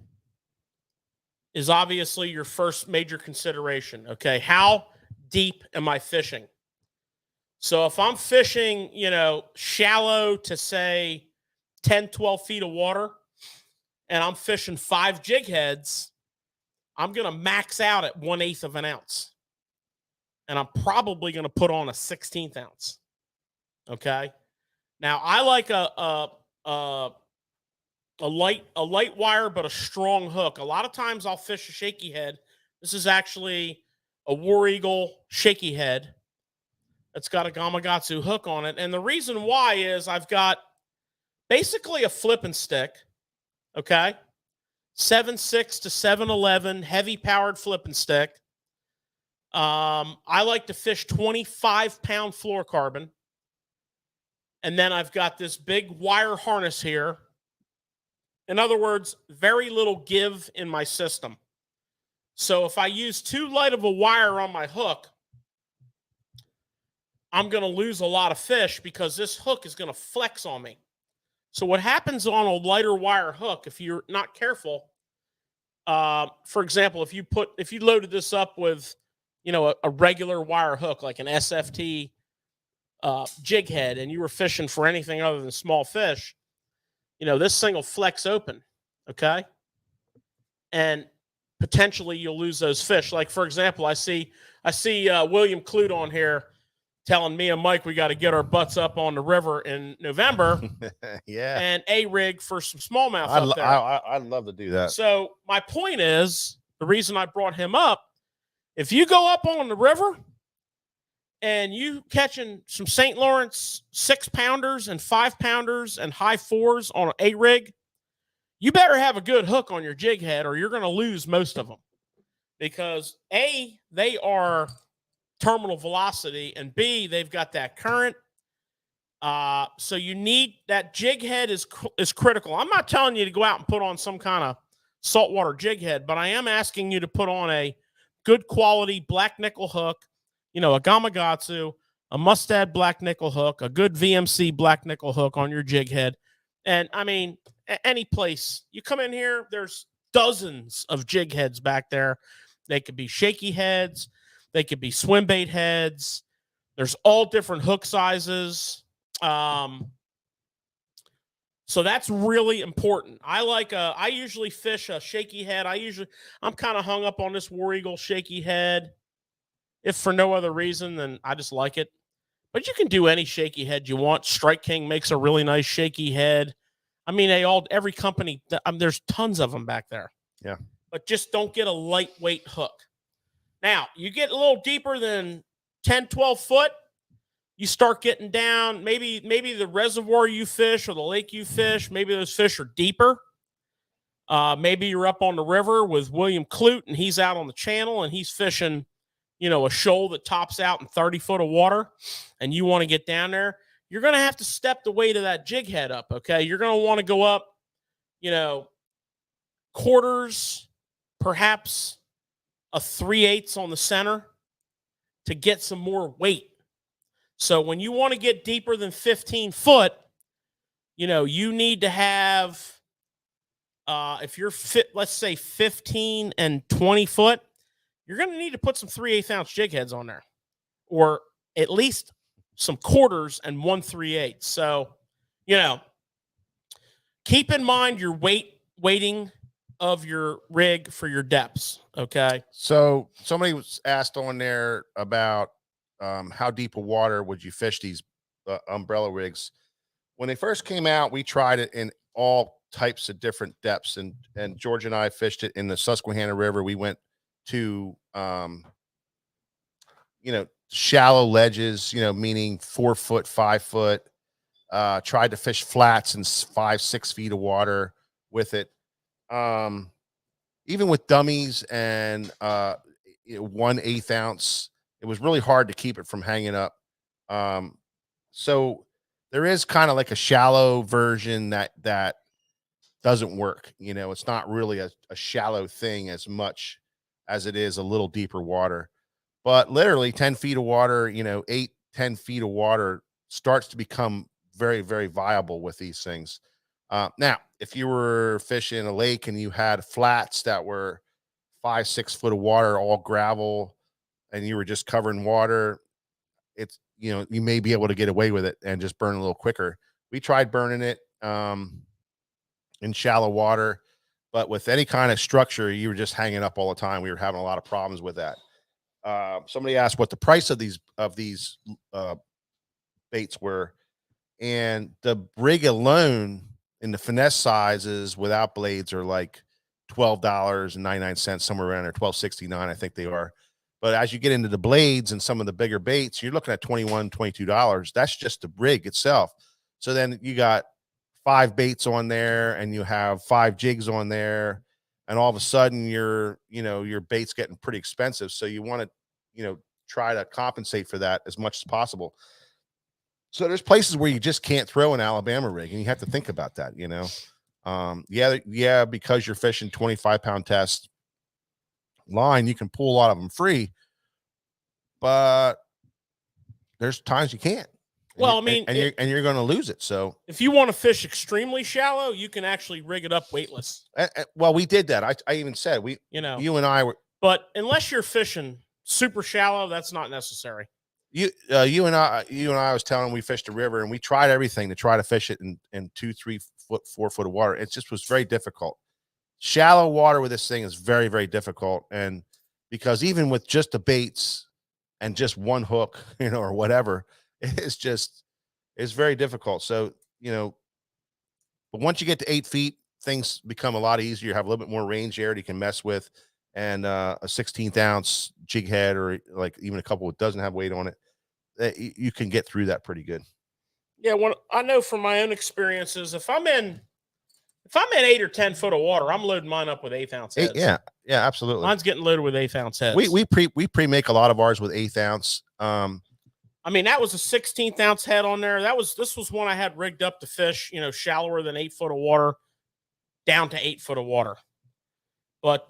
B: is obviously your first major consideration. Okay, how deep am I fishing? So if I'm fishing, you know, shallow to say 10, 12 feet of water, and I'm fishing 5 jig heads, I'm going to max out at 1/8 of an ounce. And I'm probably going to put on a 16th ounce. Okay. Now I like a light wire, but a strong hook. A lot of times I'll fish a shaky head. This is actually a War Eagle shaky head. It's got a Gamakatsu hook on it. And the reason why is I've got basically a flipping stick. Okay. 7.6 to 7.11 heavy powered flipping stick. I like to fish 25-pound fluorocarbon. And then I've got this big wire harness here. In other words, very little give in my system. So if I use too light of a wire on my hook, I'm going to lose a lot of fish because this hook is going to flex on me. So what happens on a lighter wire hook, if you're not careful, for example, if you loaded this up with, you know, a regular wire hook like an SFT jig head, and you were fishing for anything other than small fish, you know, this thing will flex open, okay? And potentially you'll lose those fish. Like, for example, I see William Clute on here telling me and Mike we got to get our butts up on the river in November.
A: Yeah.
B: And A-rig for some smallmouth up there.
A: I'd love to do that.
B: So my point is, the reason I brought him up, if you go up on the river and you catching some St. Lawrence 6-pounders and 5-pounders and high 4s on an A-rig, you better have a good hook on your jig head or you're going to lose most of them. Because A, they are terminal velocity, and B, they've got that current. So you need that jig head is critical. I'm not telling you to go out and put on some kind of saltwater jig head, but I am asking you to put on a good quality black nickel hook, you know, a Gamakatsu, a Mustad black nickel hook, a good VMC black nickel hook on your jig head. And I mean, any place you come in here, there's dozens of jig heads back there. They could be shaky heads. They could be swim bait heads. There's all different hook sizes. So that's really important. I usually fish a shaky head. I'm kind of hung up on this War Eagle shaky head. If for no other reason than I just like it. But you can do any shaky head you want. Strike King makes a really nice shaky head. I mean, every company, there's tons of them back there.
A: Yeah.
B: But just don't get a lightweight hook. Now, you get a little deeper than 10, 12 foot, you start getting down. Maybe the reservoir you fish or the lake you fish, maybe those fish are deeper. Maybe you're up on the river with William Clute and he's out on the channel and he's fishing, a shoal that tops out in 30 foot of water and you want to get down there. You're going to have to step the weight of that jig head up, okay? You're going to want to go up, quarters, perhaps a 3/8 on the center to get some more weight. So when you want to get deeper than 15 foot, you need to have, if you're fit, let's say 15 and 20 foot, you're going to need to put some 3/8 ounce jig heads on there, or at least some quarters and 1 3/8. So, keep in mind your weighting of your rig for your depths. Okay.
A: So somebody was asked on there about how deep of water would you fish these umbrella rigs? When they first came out, we tried it in all types of different depths, and George and I fished it in the Susquehanna River. We went to shallow ledges, meaning 4 foot, 5 foot. Tried to fish flats in 5-6 feet of water with it. Even with dummies and 1/8 ounce, it was really hard to keep it from hanging up. So there is kind of like a shallow version that doesn't work. It's not really a shallow thing as much as it is a little deeper water. But literally 10 feet of water, 8-10 feet of water starts to become very, very viable with these things. Now, if you were fishing a lake and you had flats that were 5-6 foot of water, all gravel, and you were just covering water, it's, you may be able to get away with it and just burn a little quicker. We tried burning it in shallow water, but with any kind of structure, you were just hanging up all the time. We were having a lot of problems with that. Somebody asked what the price of these baits were, and the rig alone in the finesse sizes without blades are like $12.99, somewhere around there, $12.69, I think they are. But as you get into the blades and some of the bigger baits, you're looking at $21, $22. That's just the rig itself. So then you got 5 baits on there and you have 5 jigs on there, and all of a sudden your bait's getting pretty expensive. So you want to, try to compensate for that as much as possible. So there's places where you just can't throw an Alabama rig, and you have to think about that, because you're fishing 25-pound test line, you can pull a lot of them free, but there's times you can't.
B: Well,
A: you're going to lose it. So
B: if you want to fish extremely shallow, you can actually rig it up weightless.
A: Well, we did that. I even said you and I were. But
B: unless you're fishing super shallow, that's not necessary.
A: You and I was telling, we fished a river and we tried everything to try to fish it in 2, 3 foot, 4 foot of water. It just was very difficult. Shallow water with this thing is very, very difficult. And because even with just the baits and just one hook, or whatever, it's very difficult. So, but once you get to 8 feet, things become a lot easier. You have a little bit more range area you can mess with, and a 16th ounce jig head, or like even a couple that doesn't have weight on it, you can get through that pretty good.
B: Yeah. I know from my own experiences, if I'm in 8 or 10 foot of water, I'm loading mine up with 1/8 ounce heads.
A: Yeah, absolutely.
B: Mine's getting loaded with 1/8 ounce heads.
A: We pre-make a lot of ours with 1/8 ounce.
B: That was a 16th ounce head on there. This was one I had rigged up to fish, shallower than 8 foot of water, down to 8 foot of water. But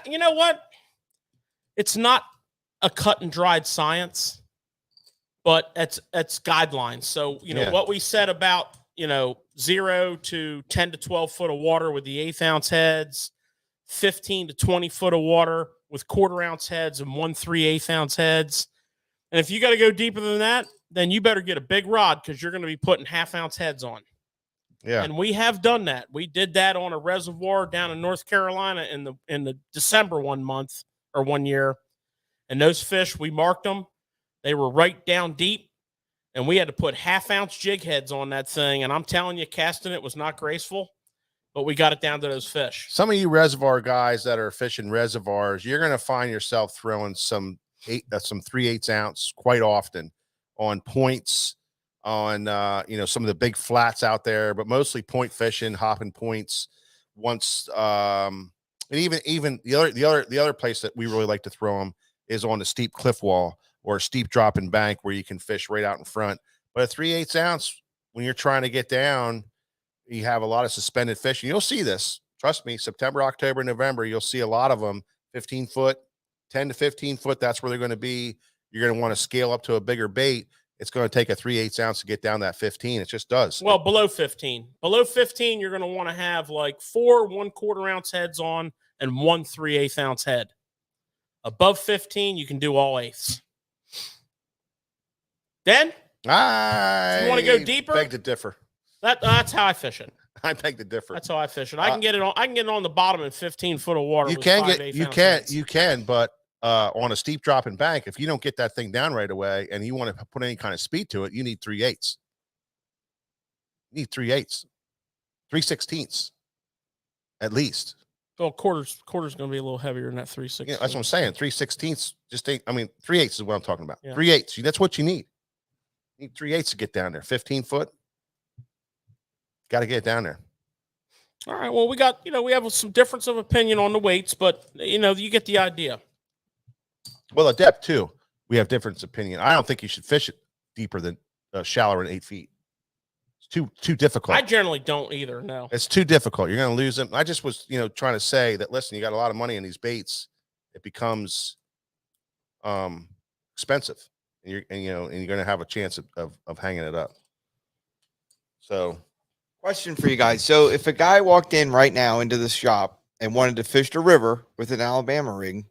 B: you know what? It's not a cut and dried science, but it's guidelines. So what we said about 0 to 10 to 12 foot of water with the 1/8 ounce heads, 15 to 20 foot of water with 1/4 ounce heads and 1 3/8 ounce heads. And if you got to go deeper than that, then you better get a big rod because you're going to be putting 1/2 ounce heads on.
A: Yeah.
B: And we have done that. We did that on a reservoir down in North Carolina in the December 1 year. And those fish, we marked them. They were right down deep. And we had to put 1/2 ounce jig heads on that thing. And I'm telling you, casting it was not graceful, but we got it down to those fish.
A: Some of you reservoir guys that are fishing reservoirs, you're going to find yourself throwing some 3/8 ounce quite often on points, on some of the big flats out there, but mostly point fishing, hopping points. Once and even the other place that we really like to throw them is on a steep cliff wall or a steep dropping bank where you can fish right out in front. But a 3/8 ounce, when you're trying to get down, you have a lot of suspended fish, and you'll see this. Trust me, September, October, November, you'll see a lot of them 15 foot, 10 to 15 foot. That's where they're going to be. You're going to want to scale up to a bigger bait. It's going to take a 3/8 ounce to get down that 15. It just does.
B: Well, below 15. Below 15, you're going to want to have like 4 1/4 ounce heads on and 1 3/8 ounce head. Above 15, you can do all eighths. Then,
A: I
B: you want to go deeper?
A: Beg to differ.
B: That's how I fish it.
A: I beg to differ.
B: That's how I fish it. I can get it on the bottom in 15 foot of water.
A: You can, but on a steep dropping bank, if you don't get that thing down right away and you want to put any kind of speed to it, you need 3/8. You need 3/8, 3/16 at least.
B: Well, quarter's going to be a little heavier than that 3/16.
A: Yeah, that's what I'm saying. 3/16 just ain't. I mean, 3/8 is what I'm talking about.
B: Yeah.
A: 3/8. That's what you need. You need 3/8 to get down there. 15 foot. Got to get it down there.
B: All right. Well, we have some difference of opinion on the weights, but you get the idea.
A: Well, a depth too. We have difference opinion. I don't think you should fish it deeper than shallower than 8 feet. It's too difficult.
B: I generally don't either. No,
A: it's too difficult. You're going to lose them. I just was, trying to say that. Listen, you got a lot of money in these baits. It becomes expensive, and you're going to have a chance of hanging it up. So,
D: question for you guys. So, if a guy walked in right now into the shop and wanted to fish the river with an Alabama rig,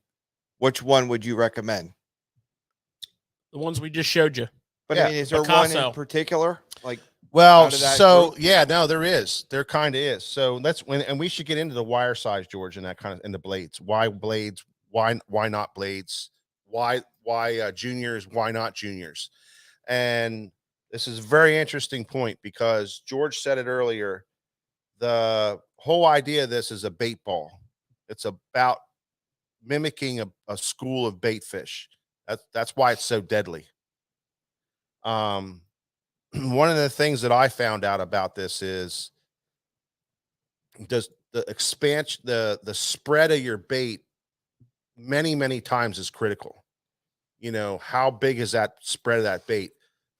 D: which one would you recommend?
B: The ones we just showed you.
D: But
A: yeah,
D: I mean, is there
B: Picasso.
D: one in particular? Like,
A: well, so yeah, no, there is. There kind of is. So and we should get into the wire size, George, and that kind of, and the blades. Why blades? Why not blades? Why juniors? Why not juniors? And this is a very interesting point because George said it earlier. The whole idea of this is a bait ball. It's about mimicking a school of bait fish. That's why it's so deadly. One of the things that I found out about this is does the expansion, the spread of your bait many times is critical. How big is that spread of that bait?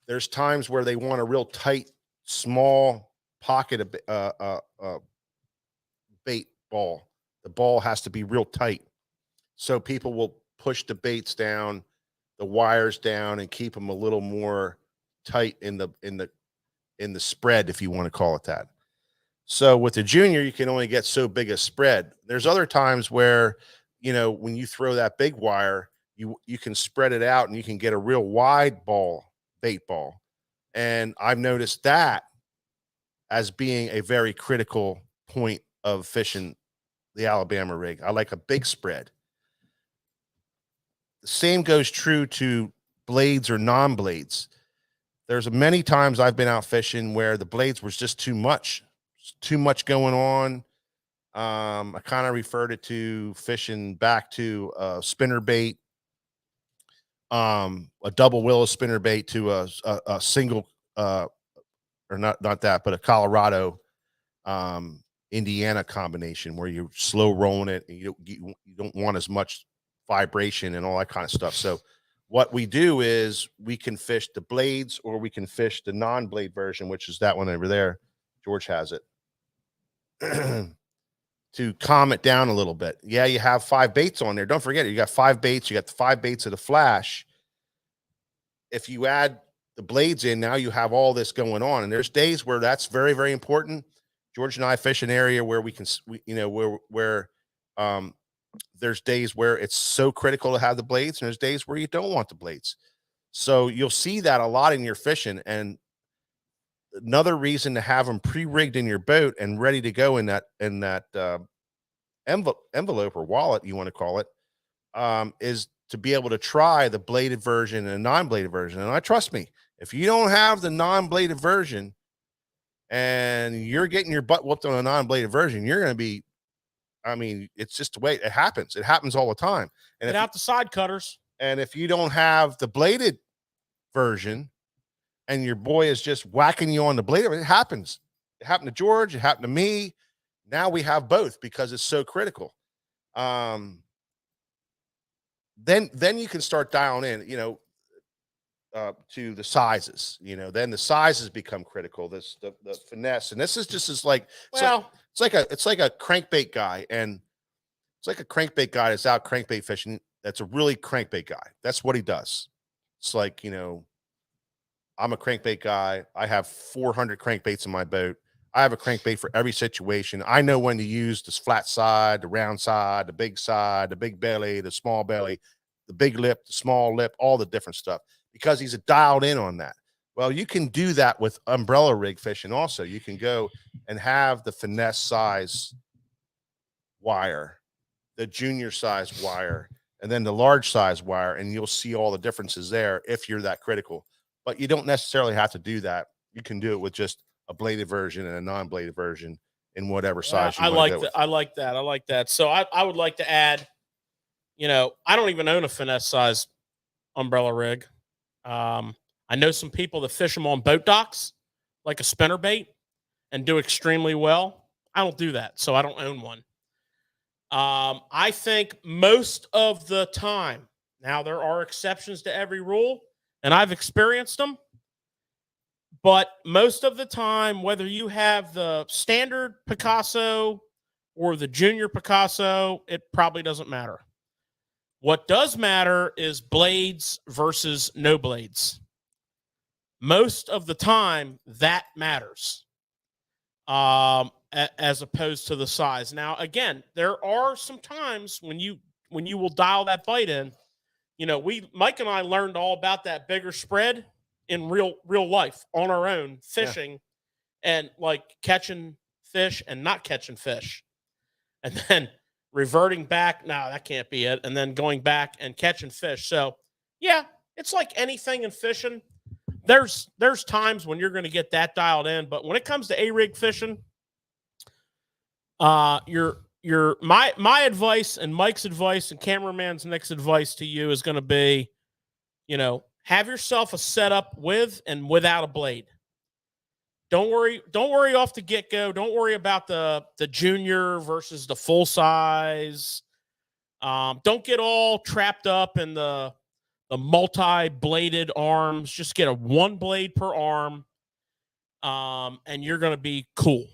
A: There's times where they want a real tight, small pocket of bait ball. The ball has to be real tight. So people will push the baits down, the wires down, and keep them a little more tight in the spread, if you want to call it that. So with the junior, you can only get so big a spread. There's other times where, when you throw that big wire, you can spread it out and you can get a real wide bait ball. And I've noticed that as being a very critical point of fishing the Alabama rig. I like a big spread. The same goes true to blades or non-blades. There's many times I've been out fishing where the blades was just too much going on. I kind of referred it to fishing back to a spinner bait, a double willow spinner bait to a single, or not that, but a Colorado, Indiana combination where you're slow rolling it and you don't want as much vibration and all that kind of stuff. So what we do is we can fish the blades or we can fish the non-blade version, which is that one over there. George has it. To calm it down a little bit. Yeah, you have 5 baits on there. Don't forget it. You got 5 baits. You got the 5 baits of the flash. If you add the blades in, now you have all this going on. And there's days where that's very, very important. George and I fish an area where we can, where There's days where it's so critical to have the blades, and there's days where you don't want the blades. So you'll see that a lot in your fishing. And another reason to have them pre-rigged in your boat and ready to go in that envelope or wallet, you want to call it, is to be able to try the bladed version and a non-bladed version. And trust me, if you don't have the non-bladed version and you're getting your butt whooped on a non-bladed version, you're going to be, I mean, it's just the way it happens. It happens all the time. And
B: Get out the side cutters.
A: And if you don't have the bladed version and your boy is just whacking you on the blade, it happens. It happened to George. It happened to me. Now we have both because it's so critical. Then you can start dialing in, to the sizes, then the sizes become critical. The finesse. And this is just as like, it's like a crankbait guy. And it's like a crankbait guy that's out crankbait fishing. That's a really crankbait guy. That's what he does. It's like, I'm a crankbait guy. I have 400 crankbaits in my boat. I have a crankbait for every situation. I know when to use this flat side, the round side, the big belly, the small belly, the big lip, the small lip, all the different stuff, because he's dialed in on that. Well, you can do that with umbrella rig fishing also. You can go and have the finesse size wire, the junior size wire, and then the large size wire, and you'll see all the differences there if you're that critical. But you don't necessarily have to do that. You can do it with just a bladed version and a non-bladed version in whatever size you want to go with.
B: I like that. So I would like to add, I don't even own a finesse size umbrella rig. I know some people that fish them on boat docks, like a spinner bait, and do extremely well. I don't do that, so I don't own one. I think most of the time, now there are exceptions to every rule, and I've experienced them, but most of the time, whether you have the standard Picasso or the junior Picasso, it probably doesn't matter. What does matter is blades versus no blades. Most of the time, that matters, as opposed to the size. Now, again, there are some times when you will dial that bite in. Mike and I learned all about that bigger spread in real life on our own, fishing and like catching fish and not catching fish. And then reverting back, no, that can't be it. And then going back and catching fish. So yeah, it's like anything in fishing. There's times when you're going to get that dialed in, but when it comes to A-rig fishing, my advice and Mike's advice and cameraman's next advice to you is going to be, have yourself a setup with and without a blade. Don't worry off the get-go. Don't worry about the junior versus the full size. Don't get all trapped up in the multi-bladed arms. Just get a one blade per arm, and you're going to be cool.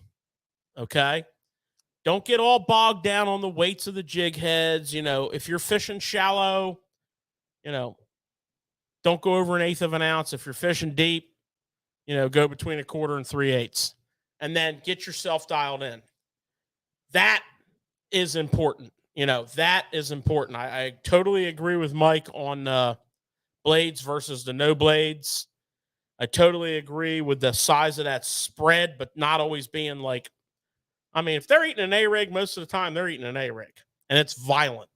B: Okay? Don't get all bogged down on the weights of the jig heads. If you're fishing shallow, don't go over 1/8 of an ounce. If you're fishing deep, go between 1/4 and 3/8, and then get yourself dialed in. That is important. That is important. I totally agree with Mike on blades versus the no blades. I totally agree with the size of that spread, but not always being like, if they're eating an A-rig, most of the time they're eating an A-rig, and it's violent.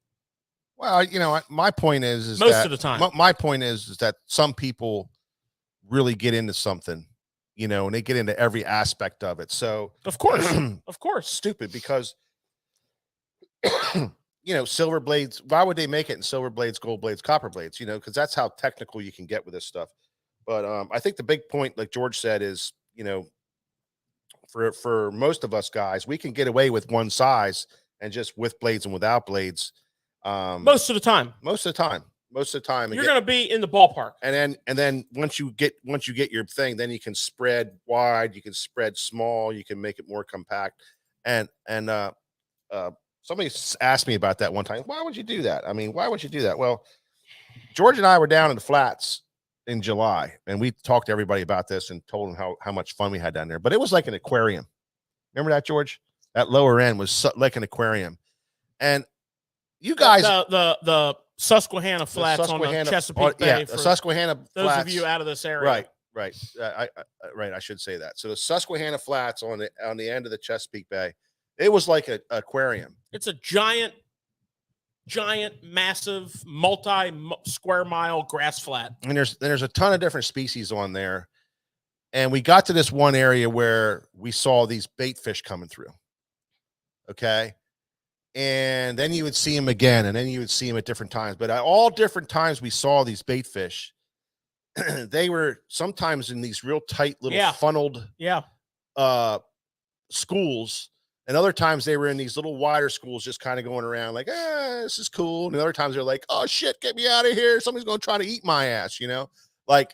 A: Well, my point is
B: most of the time.
A: My point is that some people really get into something, and they get into every aspect of it. So
B: of course,
A: stupid, because silver blades, why would they make it in silver blades, gold blades, copper blades? Because that's how technical you can get with this stuff. But I think the big point, like George said, is for most of us guys, we can get away with one size and just with blades and without blades.
B: Most of the time,
A: you're
B: going to be in the ballpark.
A: And then once you get your thing, then you can spread wide, you can spread small, you can make it more compact. And somebody asked me about that one time. Why would you do that? Why would you do that? Well, George and I were down in the flats in July, and we talked to everybody about this and told them how much fun we had down there. But it was like an aquarium. Remember that, George? That lower end was like an aquarium. And you guys,
B: the Susquehanna Flats on the Chesapeake Bay.
A: Yeah,
B: for
A: the Susquehanna
B: those
A: Flats.
B: of you out of this area.
A: Right. I should say that. So the Susquehanna Flats on the end of the Chesapeake Bay, it was like an aquarium.
B: It's a giant, massive, multi-square mile grass flat.
A: And there's a ton of different species on there. And we got to this one area where we saw these bait fish coming through. Okay. And then you would see them again, and then you would see them at different times. But at all different times we saw these bait fish. They were sometimes in these real tight little funneled schools. And other times they were in these little wider schools, just kind of going around like, this is cool. And other times they're like, oh shit, get me out of here. Somebody's going to try to eat my ass, like,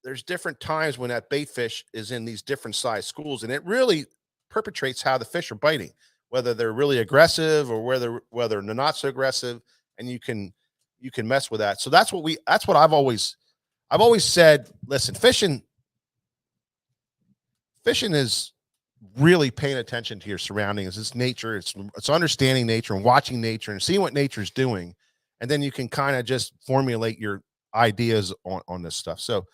A: there's different times when that bait fish is in these different size schools, and it really perpetrates how the fish are biting, whether they're really aggressive or whether they're not so aggressive. And you can mess with that. So that's what I've always said. Listen, fishing is really paying attention to your surroundings. It's nature. It's understanding nature and watching nature and seeing what nature's doing. And then you can kind of just formulate your ideas on this stuff. So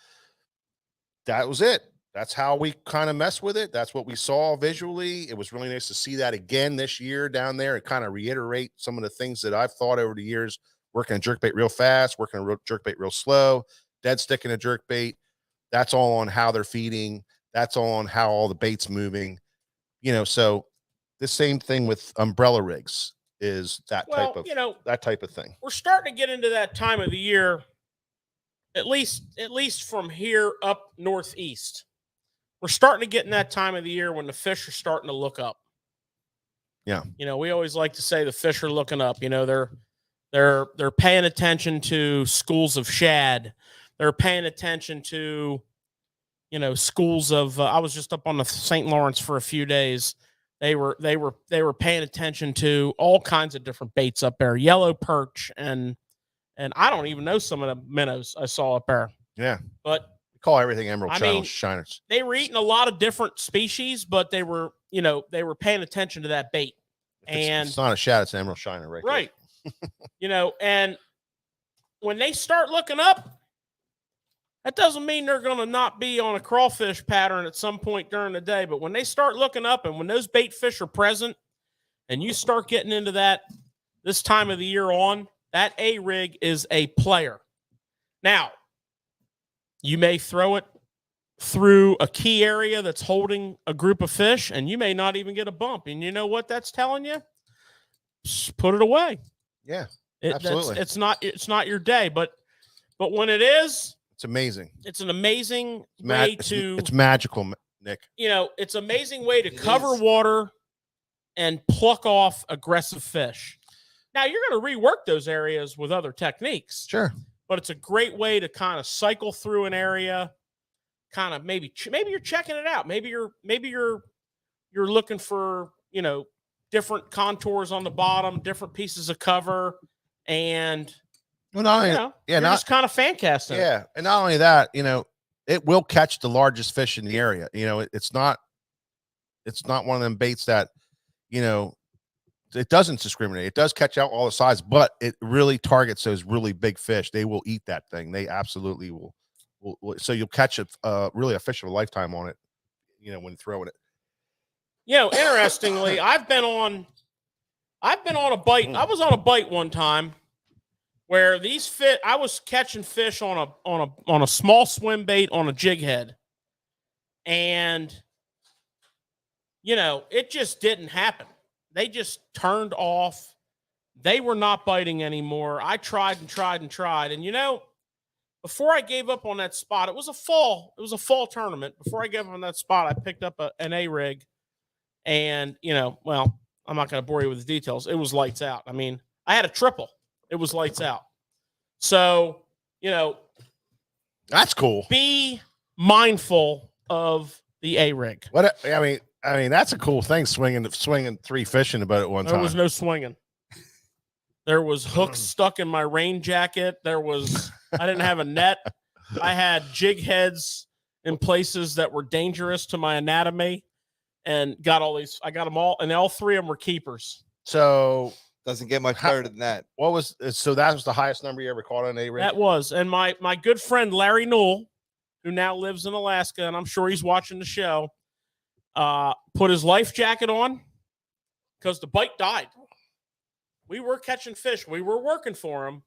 A: that was it. That's how we kind of mess with it. That's what we saw visually. It was really nice to see that again this year down there and kind of reiterate some of the things that I've thought over the years, working a jerkbait real fast, working a jerkbait real slow, dead sticking a jerkbait. That's all on how they're feeding. That's all on how all the bait's moving. So the same thing with umbrella rigs is that type of thing.
B: We're starting to get into that time of the year, at least from here up northeast. We're starting to get in that time of the year when the fish are starting to look up.
A: Yeah.
B: We always like to say the fish are looking up. They're paying attention to schools of shad. They're paying attention to, schools of. I was just up on the St. Lawrence for a few days. They were paying attention to all kinds of different baits up there, yellow perch and I don't even know some of the minnows I saw up there.
A: Yeah,
B: but.
A: Call everything emerald channel shiners.
B: They were eating a lot of different species, but they were paying attention to that bait.
A: It's not a shad, it's an emerald shiner,
B: right? And when they start looking up, that doesn't mean they're going to not be on a crawfish pattern at some point during the day. But when they start looking up, and when those bait fish are present, and you start getting into this time of the year on, that A-rig is a player. Now, you may throw it through a key area that's holding a group of fish, and you may not even get a bump. And you know what that's telling you? Just put it away.
A: Yeah, absolutely.
B: It's not your day, but when it is,
A: it's amazing.
B: It's an amazing way to.
A: It's magical, Nick.
B: It's an amazing way to cover water and pluck off aggressive fish. Now you're going to rework those areas with other techniques.
A: Sure.
B: But it's a great way to kind of cycle through an area, kind of maybe you're checking it out. Maybe you're looking for, different contours on the bottom, different pieces of cover, and
A: you're
B: just kind of fan casting.
A: Yeah, and not only that, it will catch the largest fish in the area. It's not one of them baits that, it doesn't discriminate. It does catch out all the size, but it really targets those really big fish. They will eat that thing. They absolutely will. So you'll catch really a fish of a lifetime on it, when throwing it.
B: Interestingly, I've been on a bite. I was on a bite one time where I was catching fish on a small swim bait on a jig head, and it just didn't happen. They just turned off. They were not biting anymore. I tried and tried and tried. And, before I gave up on that spot, it was a fall tournament. Before I gave up on that spot, I picked up an A-rig. And, I'm not going to bore you with the details. It was lights out. I mean, I had a triple. It was lights out. So,
A: that's cool.
B: Be mindful of the A-rig.
A: I mean, that's a cool thing, swinging 3 fish in the boat at one time.
B: There was no swinging. There was hooks stuck in my rain jacket. I didn't have a net. I had jig heads in places that were dangerous to my anatomy. and got all these. I got them all, and all three of them were keepers.
A: So
D: Doesn't get much better than that.
A: what was so that was the highest number you ever caught on an A rig?
B: That was, and my good friend Larry Newell, who now lives in Alaska, and I'm sure he's watching the show, put his life jacket on because the bite died. We were catching fish. We were working for him.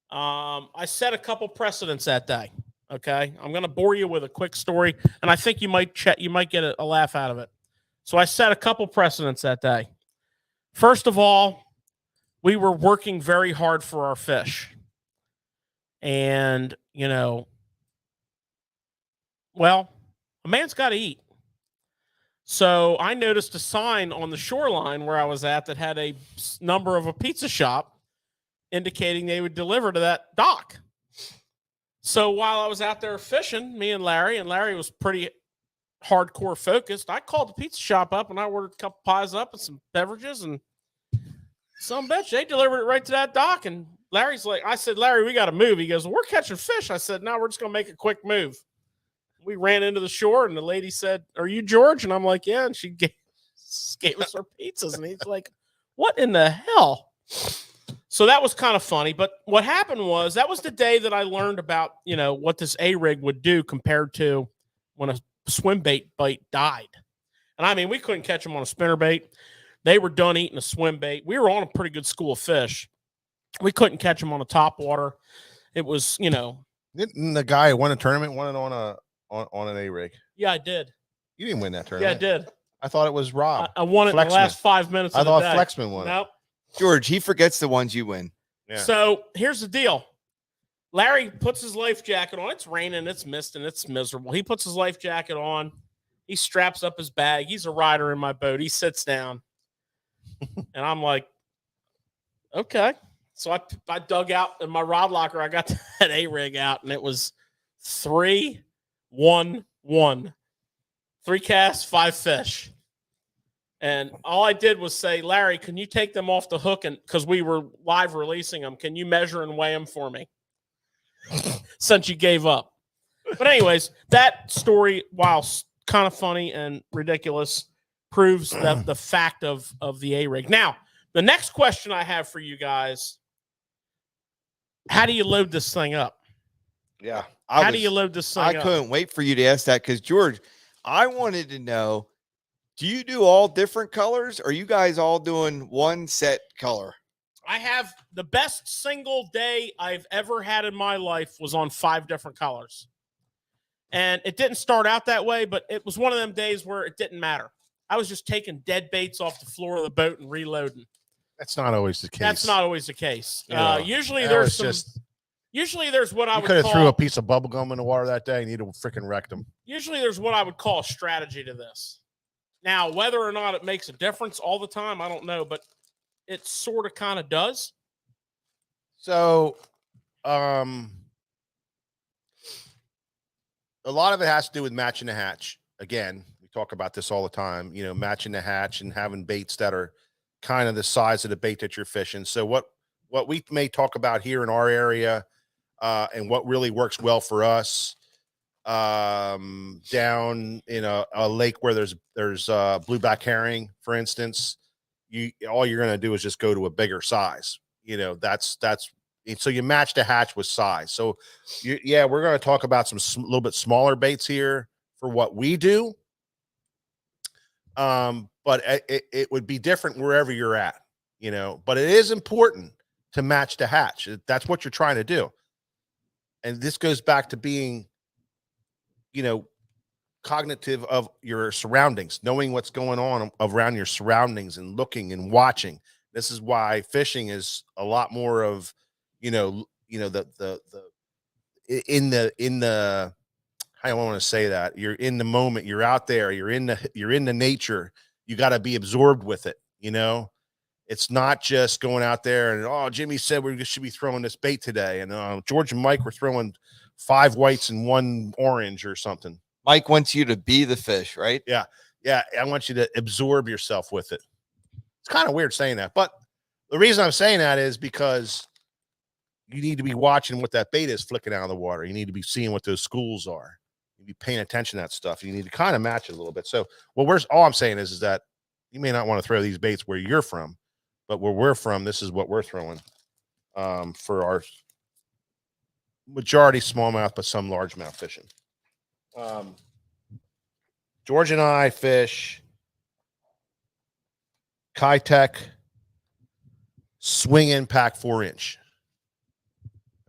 B: I set a couple precedents that day. Okay, I'm going to bore you with a quick story, and I think you might get a laugh out of it. So I set a couple precedents that day. First of all, we were working very hard for our fish, and well, a man's got to eat. So I noticed a sign on the shoreline where I was at that had a number of a pizza shop indicating they would deliver to that dock. So while I was out there fishing, me and Larry was pretty hardcore focused, I called the pizza shop up and I ordered a couple pies up and some beverages, and some bitch, they delivered it right to that dock. And Larry's like, I said, Larry, we got to move. He goes, well, we're catching fish. I said, no, we're just going to make a quick move. We ran into the shore and the lady said, are you George? And I'm like, yeah. And she gave us our pizzas. And he's like, what in the hell? So that was kind of funny. But what happened was that was the day that I learned about, what this A-rig would do compared to when a swim bait bite died. And I mean, we couldn't catch them on a spinner bait. They were done eating a swim bait. We were on a pretty good school of fish. We couldn't catch them on a top water. It was,
A: Didn't the guy who won a tournament won it on an A-rig?
B: Yeah, I did.
A: You didn't win that
B: Yeah, I
A: tournament.
B: did.
A: I thought it was Rob.
B: I won it in the
A: Flexman.
B: last 5 minutes
A: I
B: of the
A: thought
B: day.
A: Flexman won it.
B: Nope.
D: George, he forgets the ones you win.
A: Yeah.
B: So here's the deal. Larry puts his life jacket on. It's raining, it's misting, it's miserable. He puts his life jacket on. He straps up his bag. He's a rider in my boat. He sits down. And I'm like, okay. So I dug out in my rod locker. I got that A-rig out, and it was 3-1-1. 3 casts, 5 fish. And all I did was say, Larry, can you take them off the hook? And because we were live releasing them, can you measure and weigh them for me? Since you gave up. But anyways, that story, while kind of funny and ridiculous, proves that the fact of the A-rig. Now, the next question I have for you guys, how do you load this thing up?
A: Yeah.
B: How do you load this thing
D: I
B: up?
D: couldn't wait for you to ask that because, George, I wanted to know, do you do all different colors? Or are you guys all doing one set color?
B: I have the best single day I've ever had in my life was on 5 different colors. And it didn't start out that way, but it was one of them days where it didn't matter. I was just taking dead baits off the floor of the boat and reloading.
A: That's not always the case.
B: That's not always the case.
A: Yeah.
B: Usually
A: That
B: there's
A: was
B: some. Usually there's what I
A: You
B: would
A: could have
B: call.
A: threw a piece of bubble gum in the water that day and you'd have freaking wrecked them.
B: Usually there's what I would call a strategy to this. Now, whether or not it makes a difference all the time, I don't know, but it sort of kind of does.
A: So, a lot of it has to do with matching the hatch. Again, we talk about this all the time, matching the hatch and having baits that are kind of the size of the bait that you're fishing. So what we may talk about here in our area, and what really works well for us, down in a lake where there's blueback herring, for instance, all you're going to do is just go to a bigger size. That's so you match the hatch with size. So we're going to talk about some little bit smaller baits here for what we do. But it would be different wherever you're at, but it is important to match the hatch. That's what you're trying to do. And this goes back to being, cognitive of your surroundings, knowing what's going on around your surroundings and looking and watching. This is why fishing is a lot more of, in the I don't want to say that. You're in the moment, you're out there, you're in the nature. You got to be absorbed with it. It's not just going out there and, oh, Jimmy said we should be throwing this bait today. And George and Mike were throwing 5 whites and 1 orange or something.
D: Mike wants you to be the fish, right?
A: Yeah. I want you to absorb yourself with it. It's kind of weird saying that, but the reason I'm saying that is because you need to be watching what that bait is flicking out of the water. You need to be seeing what those schools are. You be paying attention to that stuff. You need to kind of match it a little bit. So, all I'm saying is that you may not want to throw these baits where you're from, but where we're from, this is what we're throwing for our majority smallmouth, but some largemouth fishing. George and I fish Kitech Swing Impact 4-inch.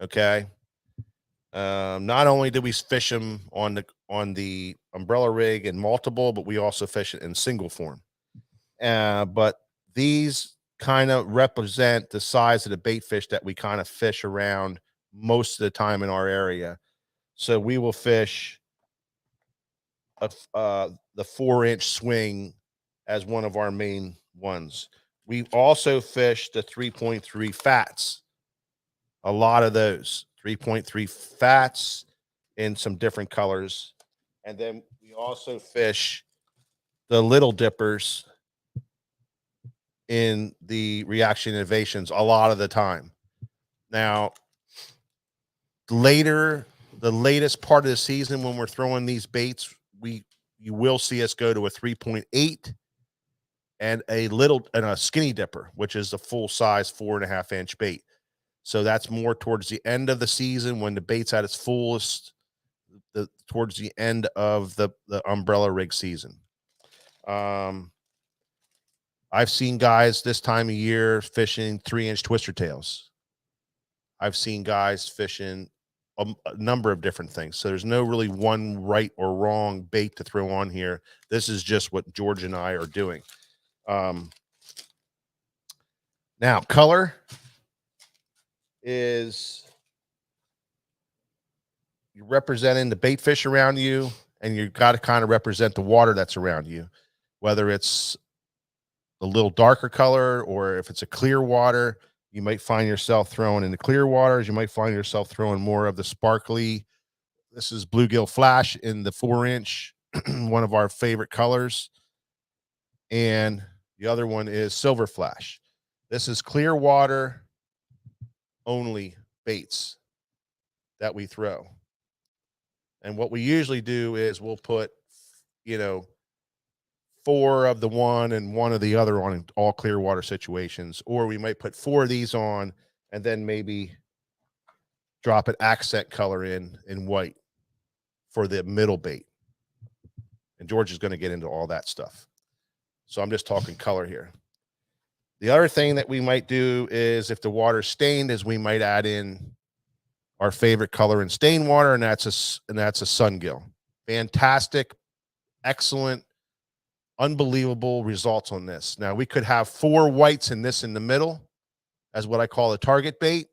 A: Okay. Not only did we fish them on the umbrella rig and multiple, but we also fish it in single form. But these kind of represent the size of the bait fish that we kind of fish around most of the time in our area. So we will fish the 4-inch swing as one of our main ones. We also fish the 3.3 fats. A lot of those 3.3 fats in some different colors. And then we also fish the little dippers in the reaction innovations a lot of the time. Now, the latest part of the season when we're throwing these baits, you will see us go to a 3.8 and a skinny dipper, which is the full size 4.5-inch bait. So that's more towards the end of the season when the bait's at its fullest, towards the end of the umbrella rig season. I've seen guys this time of year fishing 3-inch twister tails. I've seen guys fishing a number of different things. So there's no really one right or wrong bait to throw on here. This is just what George and I are doing. Now, color is you're representing the bait fish around you, and you've got to kind of represent the water that's around you, whether it's a little darker color or if it's a clear water. You might find yourself throwing in the clear waters. You might find yourself throwing more of the sparkly. This is bluegill flash in the 4-inch, one of our favorite colors. And the other one is silver flash. This is clear water only baits that we throw. And what we usually do is we'll put, 4 of the one and 1 of the other on all clear water situations, or we might put 4 of these on and then maybe drop an accent color in white for the middle bait. And George is going to get into all that stuff. So I'm just talking color here. The other thing that we might do is if the water's stained is we might add in our favorite color in stain water, and that's a sungill. Fantastic, excellent, unbelievable results on this. Now we could have 4 whites in this in the middle as what I call a target bait,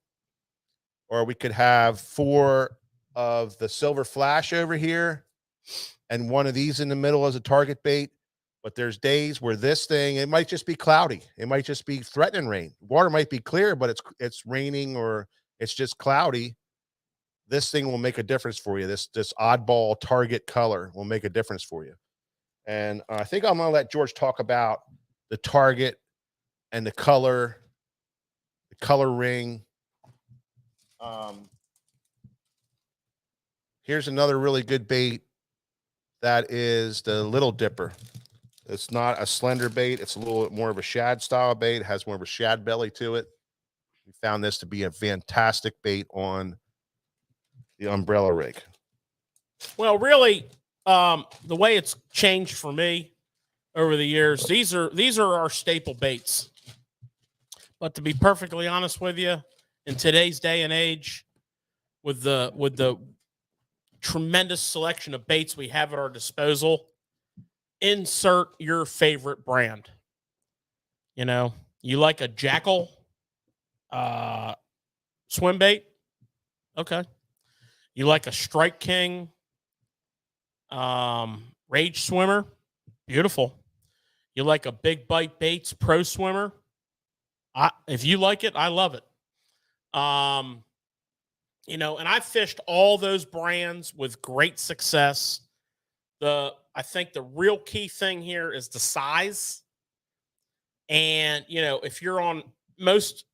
A: or we could have 4 of the silver flash over here and 1 of these in the middle as a target bait. But there's days where this thing, it might just be cloudy. It might just be threatening rain. Water might be clear, but it's raining or it's just cloudy. This thing will make a difference for you. This oddball target color will make a difference for you. And I think I'm going to let George talk about the target and the color ring. Here's another really good bait. That is the little dipper. It's not a slender bait. It's a little bit more of a shad style bait. It has more of a shad belly to it. We found this to be a fantastic bait on the umbrella rig.
B: Well, really, the way it's changed for me over the years, these are our staple baits. But to be perfectly honest with you, in today's day and age, with the tremendous selection of baits we have at our disposal, insert your favorite brand. You like a Jackal swim bait? Okay. You like a Strike King Rage Swimmer? Beautiful. You like a Big Bite Baits Pro Swimmer? If you like it, I love it. And I fished all those brands with great success. I think the real key thing here is the size. And, if you're on most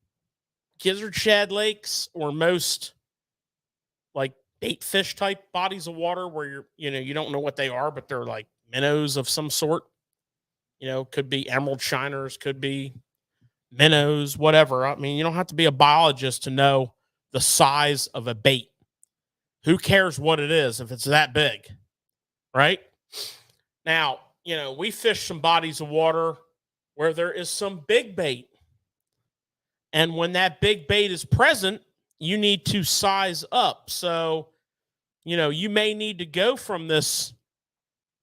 B: gizzard shad lakes or most like bait fish type bodies of water where you don't know what they are, but they're like minnows of some sort. Could be emerald shiners, could be minnows, whatever. I mean, you don't have to be a biologist to know the size of a bait. Who cares what it is if it's that big, right? Now, we fish some bodies of water where there is some big bait. And when that big bait is present, you need to size up. So, you may need to go from this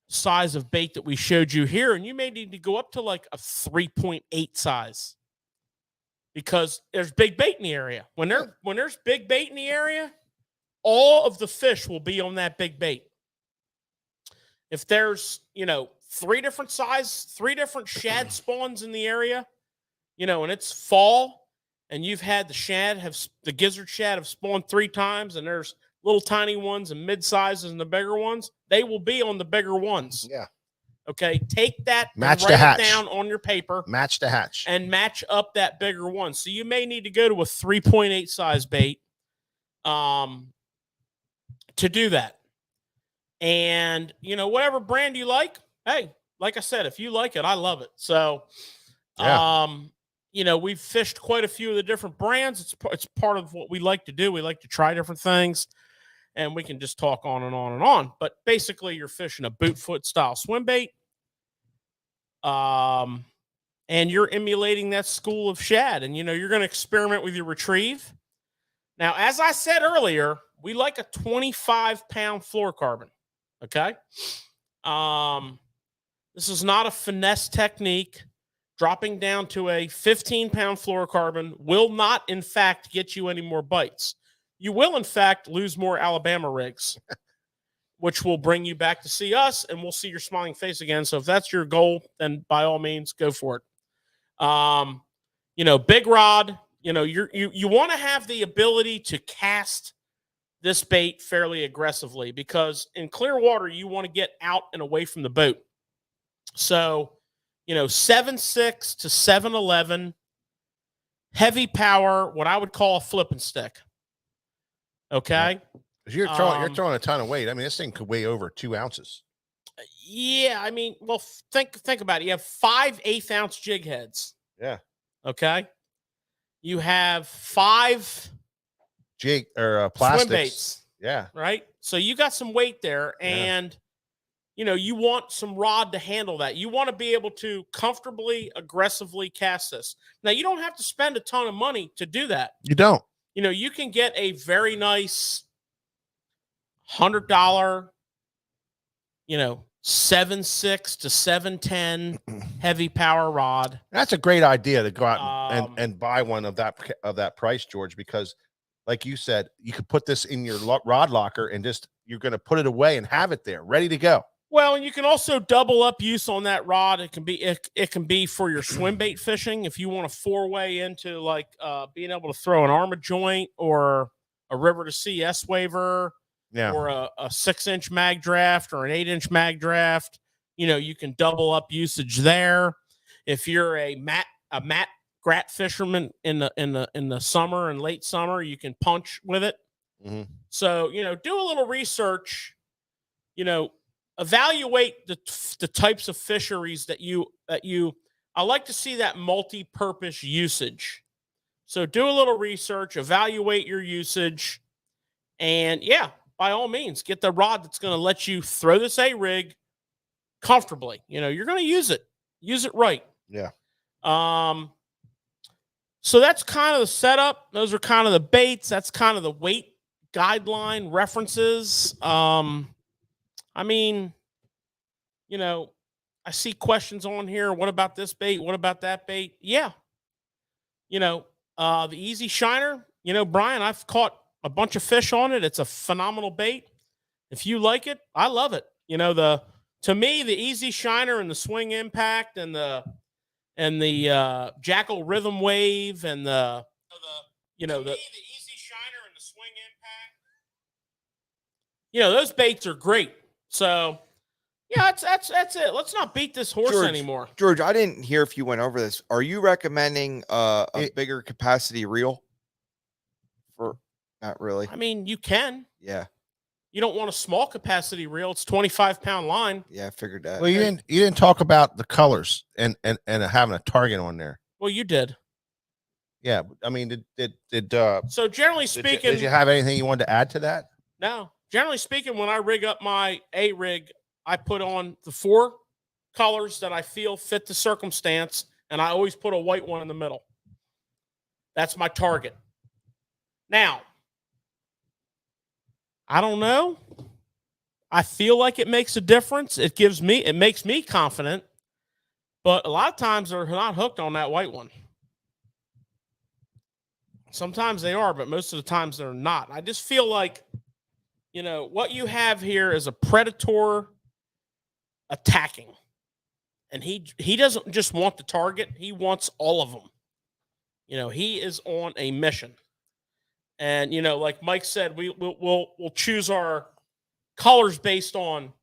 B: size of bait that we showed you here, and you may need to go up to like a 3.8 size because there's big bait in the area. When there's big bait in the area, all of the fish will be on that big bait. If there's, 3 different shad spawns in the area, and it's fall, and you've had the gizzard shad have spawned 3 times, and there's little tiny ones and mid sizes and the bigger ones, they will be on the bigger ones.
A: Yeah.
B: Okay. Take that,
A: match
B: and
A: the
B: write
A: hatch
B: it down on your paper.
A: Match the hatch
B: and match up that bigger one. So you may need to go to a 3.8 size bait to do that. And whatever brand you like, hey, like I said, if you like it, I love it. So we've fished quite a few of the different brands. It's part of what we like to do. We like to try different things, and we can just talk on and on and on. But basically, you're fishing a boot foot style swim bait, and you're emulating that school of shad. And you're going to experiment with your retrieve. Now, as I said earlier, we like a 25-pound fluorocarbon. Okay, this is not a finesse technique. Dropping down to a 15-pound fluorocarbon will not, in fact, get you any more bites. You will, in fact, lose more Alabama rigs, which will bring you back to see us, and we'll see your smiling face again. So if that's your goal, then by all means, go for it. Big rod, you want to have the ability to cast this bait fairly aggressively because in clear water, you want to get out and away from the boat. So 7.6 to 7.11, heavy power, what I would call a flipping stick. Okay.
A: You're throwing a ton of weight. I mean, this thing could weigh over 2 ounces.
B: Yeah. I mean, well, think about it. You have 5 1/8-ounce jig heads.
A: Yeah.
B: Okay. You have 5
A: jig or plastics.
B: Swim baits.
A: Yeah.
B: Right. So you got some weight there, and you want some rod to handle that. You want to be able to comfortably, aggressively cast this. Now, you don't have to spend a ton of money to do that.
A: You don't.
B: You can get a very nice $100, 7.6 to 7.10 heavy power rod.
A: That's a great idea to go out and buy one of that price, George, because like you said, you could put this in your rod locker and you're going to put it away and have it there ready to go.
B: Well, and you can also double up use on that rod. It can be for your swim bait fishing. If you want to 4-way into like being able to throw an Arma joint or a river to sea S-waver, or a 6-inch mag draft or an 8-inch mag draft, you can double up usage there. If you're a mat grat fisherman in the summer and late summer, you can punch with it.
A: Mm-hmm.
B: So do a little research. Evaluate the types of fisheries that you I like to see that multi-purpose usage. So do a little research, evaluate your usage, and by all means, get the rod that's going to let you throw this A-rig comfortably. You're going to use it right.
A: Yeah.
B: So that's kind of the setup. Those are kind of the baits. That's kind of the weight guideline references. I mean, I see questions on here. What about this bait? What about that bait? Yeah. The Easy Shiner, Brian, I've caught a bunch of fish on it. It's a phenomenal bait. If you like it, I love it. To me, the Easy Shiner and the Swing Impact and the Jackal Rhythm Wave and the Easy Shiner and the Swing Impact, those baits are great. So, that's it. Let's not beat this horse anymore.
D: George, I didn't hear if you went over this. Are you recommending a bigger capacity reel? Not really.
B: I mean, you can.
D: Yeah.
B: You don't want a small capacity reel. It's 25-pound line.
D: Yeah, I figured that.
A: Well, you didn't talk about the colors and having a target on there.
B: Well, you did.
A: Yeah, I mean, did
B: So generally
A: did you,
B: speaking,
A: did you have anything you wanted to add to that?
B: no. Generally speaking, when I rig up my A rig, I put on the 4 colors that I feel fit the circumstance, and I always put a white one in the middle. That's my target. Now, I don't know. I feel like it makes a difference. It makes me confident, but a lot of times they're not hooked on that white one. Sometimes they are, but most of the times they're not. I just feel like, what you have here is a predator attacking. And he doesn't just want the target, he wants all of them. He is on a mission. And like Mike said, we'll choose our colors based on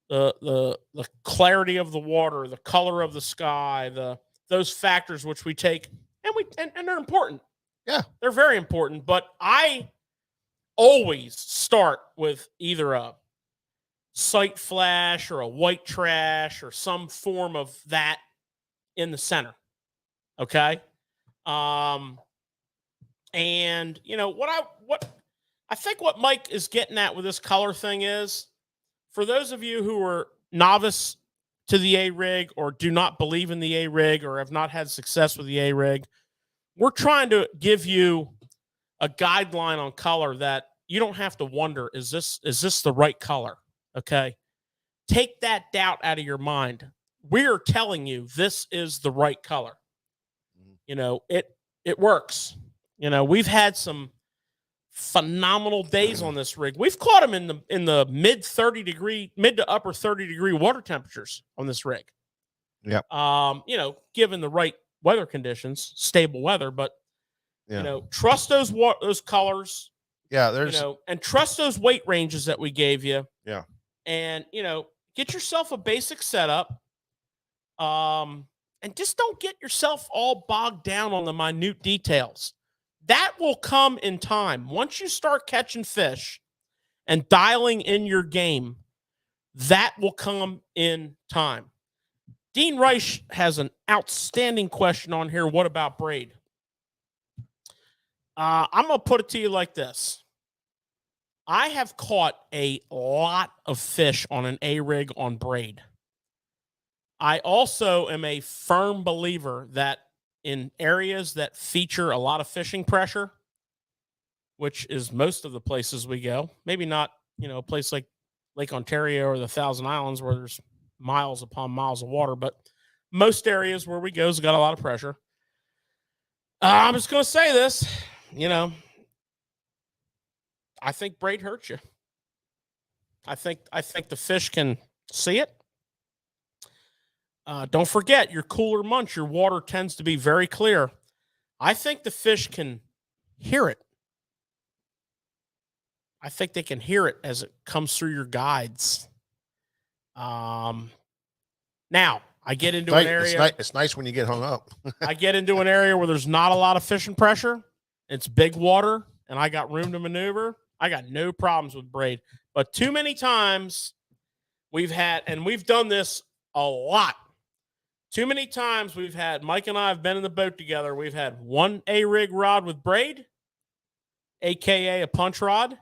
B: the clarity of the water, the color of the sky, those factors which we take, and they're important.
A: Yeah,
B: they're very important. But I always start with either a sight flash or a white trash or some form of that in the center. Okay. And what I think what Mike is getting at with this color thing is, for those of you who are novice to the A rig or do not believe in the A rig or have not had success with the A rig, we're trying to give you a guideline on color that you don't have to wonder, is this the right color? Okay. Take that doubt out of your mind. We're telling you this is the right color. It works. We've had some phenomenal days on this rig. We've caught them in the mid to upper 30 degree water temperatures on this rig.
A: Yeah.
B: Given the right weather conditions, stable weather, but trust those colors.
A: Yeah,
B: and trust those weight ranges that we gave you.
A: Yeah.
B: And get yourself a basic setup. And just don't get yourself all bogged down on the minute details. That will come in time. Once you start catching fish and dialing in your game, that will come in time. Dean Reich has an outstanding question on here. What about braid? I'm going to put it to you like this. I have caught a lot of fish on an A-rig on braid. I also am a firm believer that in areas that feature a lot of fishing pressure, which is most of the places we go, maybe not, a place like Lake Ontario or the Thousand Islands where there's miles upon miles of water, but most areas where we go has got a lot of pressure. I'm just going to say this, I think braid hurts you. I think the fish can see it. Don't forget your cooler months, your water tends to be very clear. I think the fish can hear it. I think they can hear it as it comes through your guides. Now I get into an area.
A: It's nice when you get hung up.
B: I get into an area where there's not a lot of fishing pressure. It's big water, and I got room to maneuver. I got no problems with braid. But too many times we've done this a lot. Too many times Mike and I have been in the boat together. We've had one A-rig rod with braid, AKA a punch rod,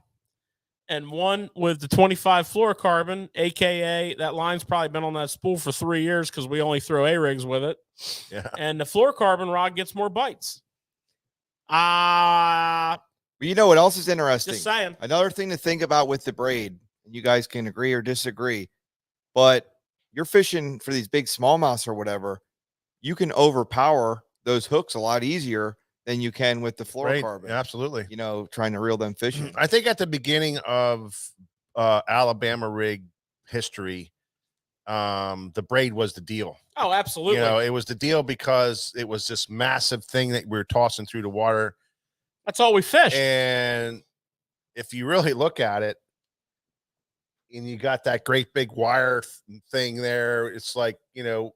B: and one with the 25 fluorocarbon, AKA that line's probably been on that spool for 3 years because we only throw A-rigs with it.
A: Yeah.
B: And the fluorocarbon rod gets more bites.
D: But you know what else is interesting?
B: Just saying.
D: Another thing to think about with the braid, and you guys can agree or disagree, but you're fishing for these big smallmouths or whatever, you can overpower those hooks a lot easier than you can with the fluorocarbon.
A: Yeah, absolutely.
D: Trying to reel them fish in.
A: I think at the beginning of Alabama rig history, the braid was the deal.
B: Oh, absolutely.
A: It was the deal because it was this massive thing that we were tossing through the water.
B: That's all we fished.
A: And if you really look at it, and you got that great big wire thing there, it's like,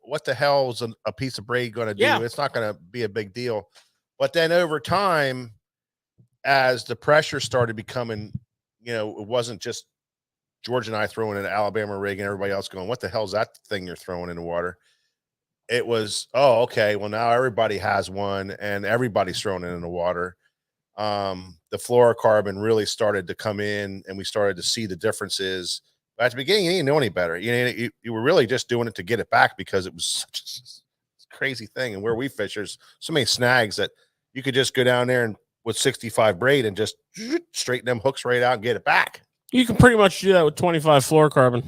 A: what the hell is a piece of braid going to do?
B: Yeah.
A: It's not going to be a big deal. But then over time, as the pressure started becoming, it wasn't just George and I throwing an Alabama rig and everybody else going, what the hell's that thing you're throwing in the water? It was, oh, okay. Well, now everybody has one and everybody's throwing it in the water. The fluorocarbon really started to come in and we started to see the differences. But at the beginning, you didn't know any better. You were really just doing it to get it back because it was such a crazy thing. And where we fish, there's so many snags that you could just go down there and with 65 braid and just straighten them hooks right out and get it back.
B: You can pretty much do that with 25 fluorocarbon.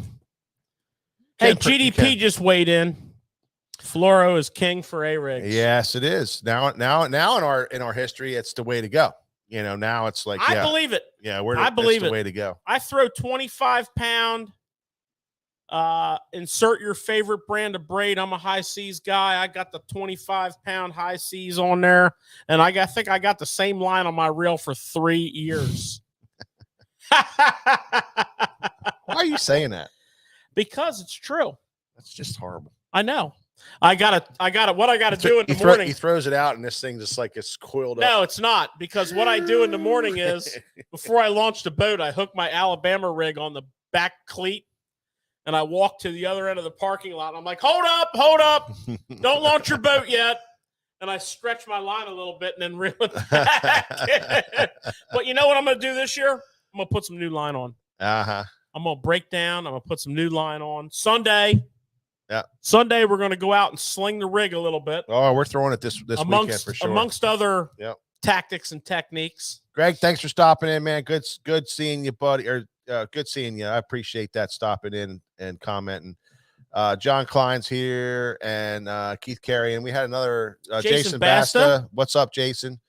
B: Hey, GDP just weighed in. Fluoro is king for A-rigs.
A: Yes, it is. Now in our history, it's the way to go. Now it's like,
B: I believe it.
A: Yeah,
B: I believe
A: the way to go.
B: I throw 25-pound. Insert your favorite brand of braid. I'm a high seas guy. I got the 25-pound high seas on there, and I think I got the same line on my reel for 3 years.
A: Why are you saying that?
B: Because it's true.
A: That's just horrible.
B: I know. I got it. What I got to do in the morning.
A: He throws it out, and this thing just like it's coiled up.
B: No, it's not. Because what I do in the morning is, before I launch the boat, I hook my Alabama rig on the back cleat, and I walk to the other end of the parking lot. And I'm like, hold up. Don't launch your boat yet. And I stretch my line a little bit and then reel it back. But you know what I'm going to do this year? I'm going to put some new line on.
A: Uh-huh.
B: I'm going to break down. I'm going to put some new line on. Sunday, we're going to go out and sling the rig a little bit.
A: Oh, we're throwing it this weekend for sure.
B: Amongst other tactics and techniques.
A: Greg, thanks for stopping in, man. Good seeing you, buddy. Good seeing you. I appreciate that, stopping in and commenting. John Klein's here and Keith Carey, and we had another Jason Basta. What's up, Jason?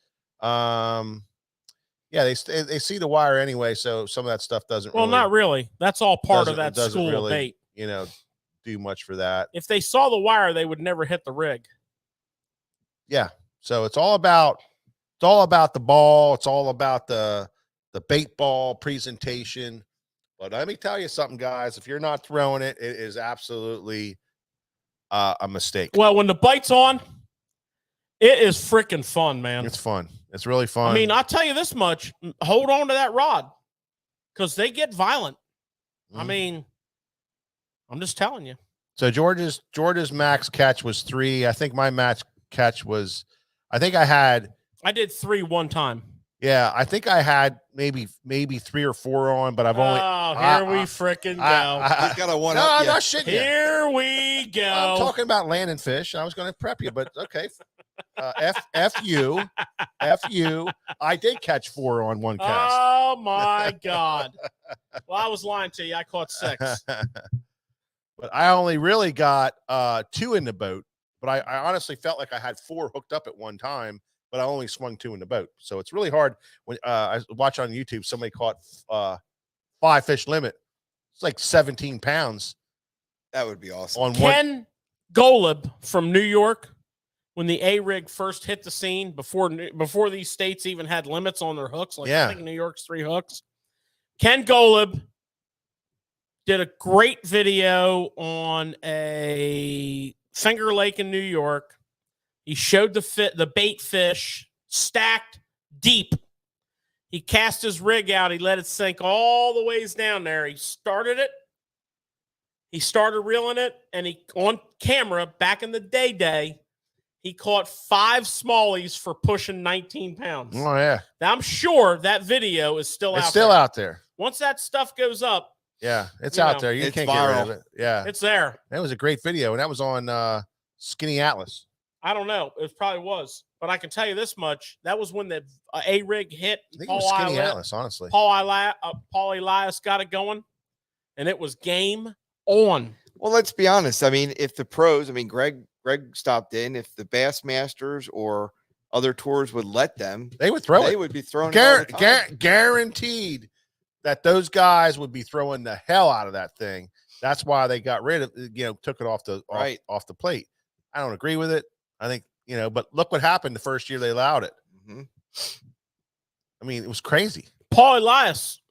A: Yeah, they see the wire anyway, so some of that stuff doesn't.
B: Well, not really. That's all part of that school
A: really,
B: bait.
A: Do much for that.
B: If they saw the wire, they would never hit the rig.
A: Yeah, so it's all about the ball. It's all about the bait ball presentation. But let me tell you something, guys. If you're not throwing it, it is absolutely a mistake.
B: Well, when the bite's on, it is freaking fun, man.
A: It's fun. It's really fun.
B: I mean, I'll tell you this much. Hold on to that rod because they get violent. I mean, I'm just telling you.
A: So George's max catch was 3. I think my max catch was, I did
B: 3 one time.
A: Yeah, I think I had maybe 3 or 4 on, but I've only.
B: Oh, here we freaking go.
D: He's got a one.
A: No,
D: up
A: I'm
D: yet.
A: not shitting you.
B: Here we go.
A: I'm talking about landing fish. I was going to prep you, but okay. F you. I did catch 4 on one cast.
B: Oh my God. Well, I was lying to you. I caught 6.
A: But I only really got 2 in the boat. But I honestly felt like I had 4 hooked up at one time. But I only swung 2 in the boat. So it's really hard. When I watch on YouTube, somebody caught 5 fish limit. It's like 17 pounds.
D: That would be awesome.
A: On
B: Ken Golub from New York, when the A-rig first hit the scene, before these states even had limits on their hooks, I think New York's 3 hooks. Ken Golub did a great video on a Finger Lake in New York. He showed the bait fish stacked deep. He cast his rig out. He let it sink all the ways down there. He started it. He started reeling it, and he on camera back in the day, he caught 5 smallies for pushing 19 pounds.
A: Oh yeah.
B: Now I'm sure that video is still out there.
A: It's still out there.
B: Once that stuff goes up,
A: yeah, it's out there. You can't get rid of it. Yeah,
B: it's there.
A: That was a great video, and that was on Skinny Atlas.
B: I don't know. It probably was. But I can tell you this much. That was when the A-rig hit.
A: I think it was Skinny Atlas, honestly.
B: Paul Elias got it going, and it was game on.
D: Well, let's be honest. I mean, if the pros, Greg stopped in. If the Bassmasters or other tours would let them,
A: they would throw it.
D: They would be throwing it.
A: Guaranteed that those guys would be throwing the hell out of that thing. That's why they got rid of, took it off the plate. I don't agree with it. I think, but look what happened the first year they allowed it.
D: Mm-hmm.
A: I mean, it was crazy.
B: Paul Elias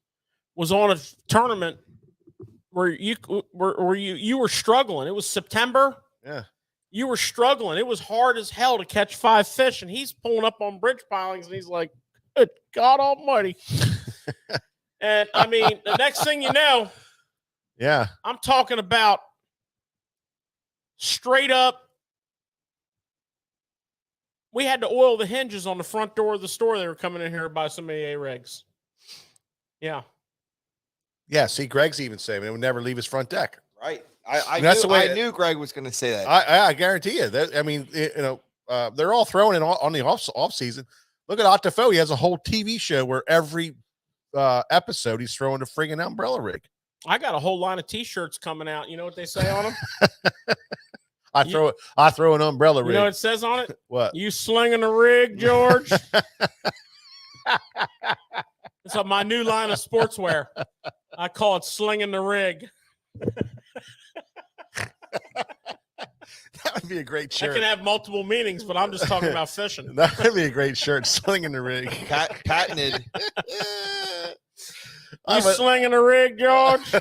B: was on a tournament where you were struggling. It was September.
A: Yeah.
B: You were struggling. It was hard as hell to catch 5 fish, and he's pulling up on bridge pilings, and he's like, good God almighty. And I mean, the next thing you know,
A: Yeah.
B: I'm talking about straight up. We had to oil the hinges on the front door of the store. They were coming in here to buy some AA rigs. Yeah.
A: Yeah. See, Greg's even saying it would never leave his front deck.
D: Right. I
A: That's
D: knew,
A: the way
D: I knew Greg was going to say that.
A: I guarantee you that. I mean, they're all throwing it on the off season. Look at Ottifo. He has a whole TV show where every episode he's throwing a friggin' umbrella rig.
B: I got a whole line of T-shirts coming out. You know what they say on them?
A: I throw an umbrella rig.
B: You know what it says on it?
A: What?
B: You slinging a rig, George? It's my new line of sportswear. I call it slinging the rig.
A: That would be a great
B: That
A: shirt.
B: can have multiple meanings, but I'm just talking about fishing.
A: That would be a great shirt. Slinging the rig.
D: Patented.
B: You slinging a rig, George?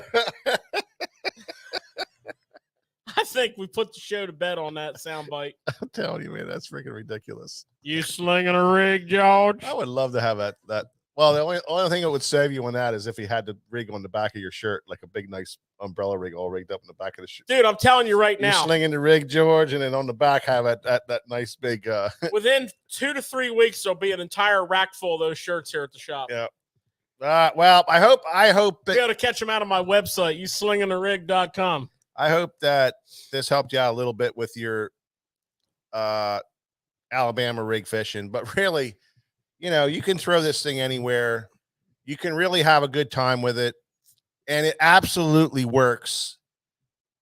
B: I think we put the show to bed on that soundbite.
A: I'm telling you, man, that's freaking ridiculous.
B: You slinging a rig, George?
A: I would love to have that. Well, the only thing that would save you on that is if you had the rig on the back of your shirt, like a big, nice umbrella rig all rigged up in the back of the shirt.
B: Dude, I'm telling you right
A: You're
B: now.
A: slinging the rig, George, and then on the back have that nice big.
B: Within 2 to 3 weeks, there'll be an entire rack full of those shirts here at the shop.
A: Yeah. Well, I hope
B: Be able to catch them out on my website, youslingingtherig.com.
A: I hope that this helped you out a little bit with your Alabama rig fishing, but really, you can throw this thing anywhere. You can really have a good time with it, and it absolutely works.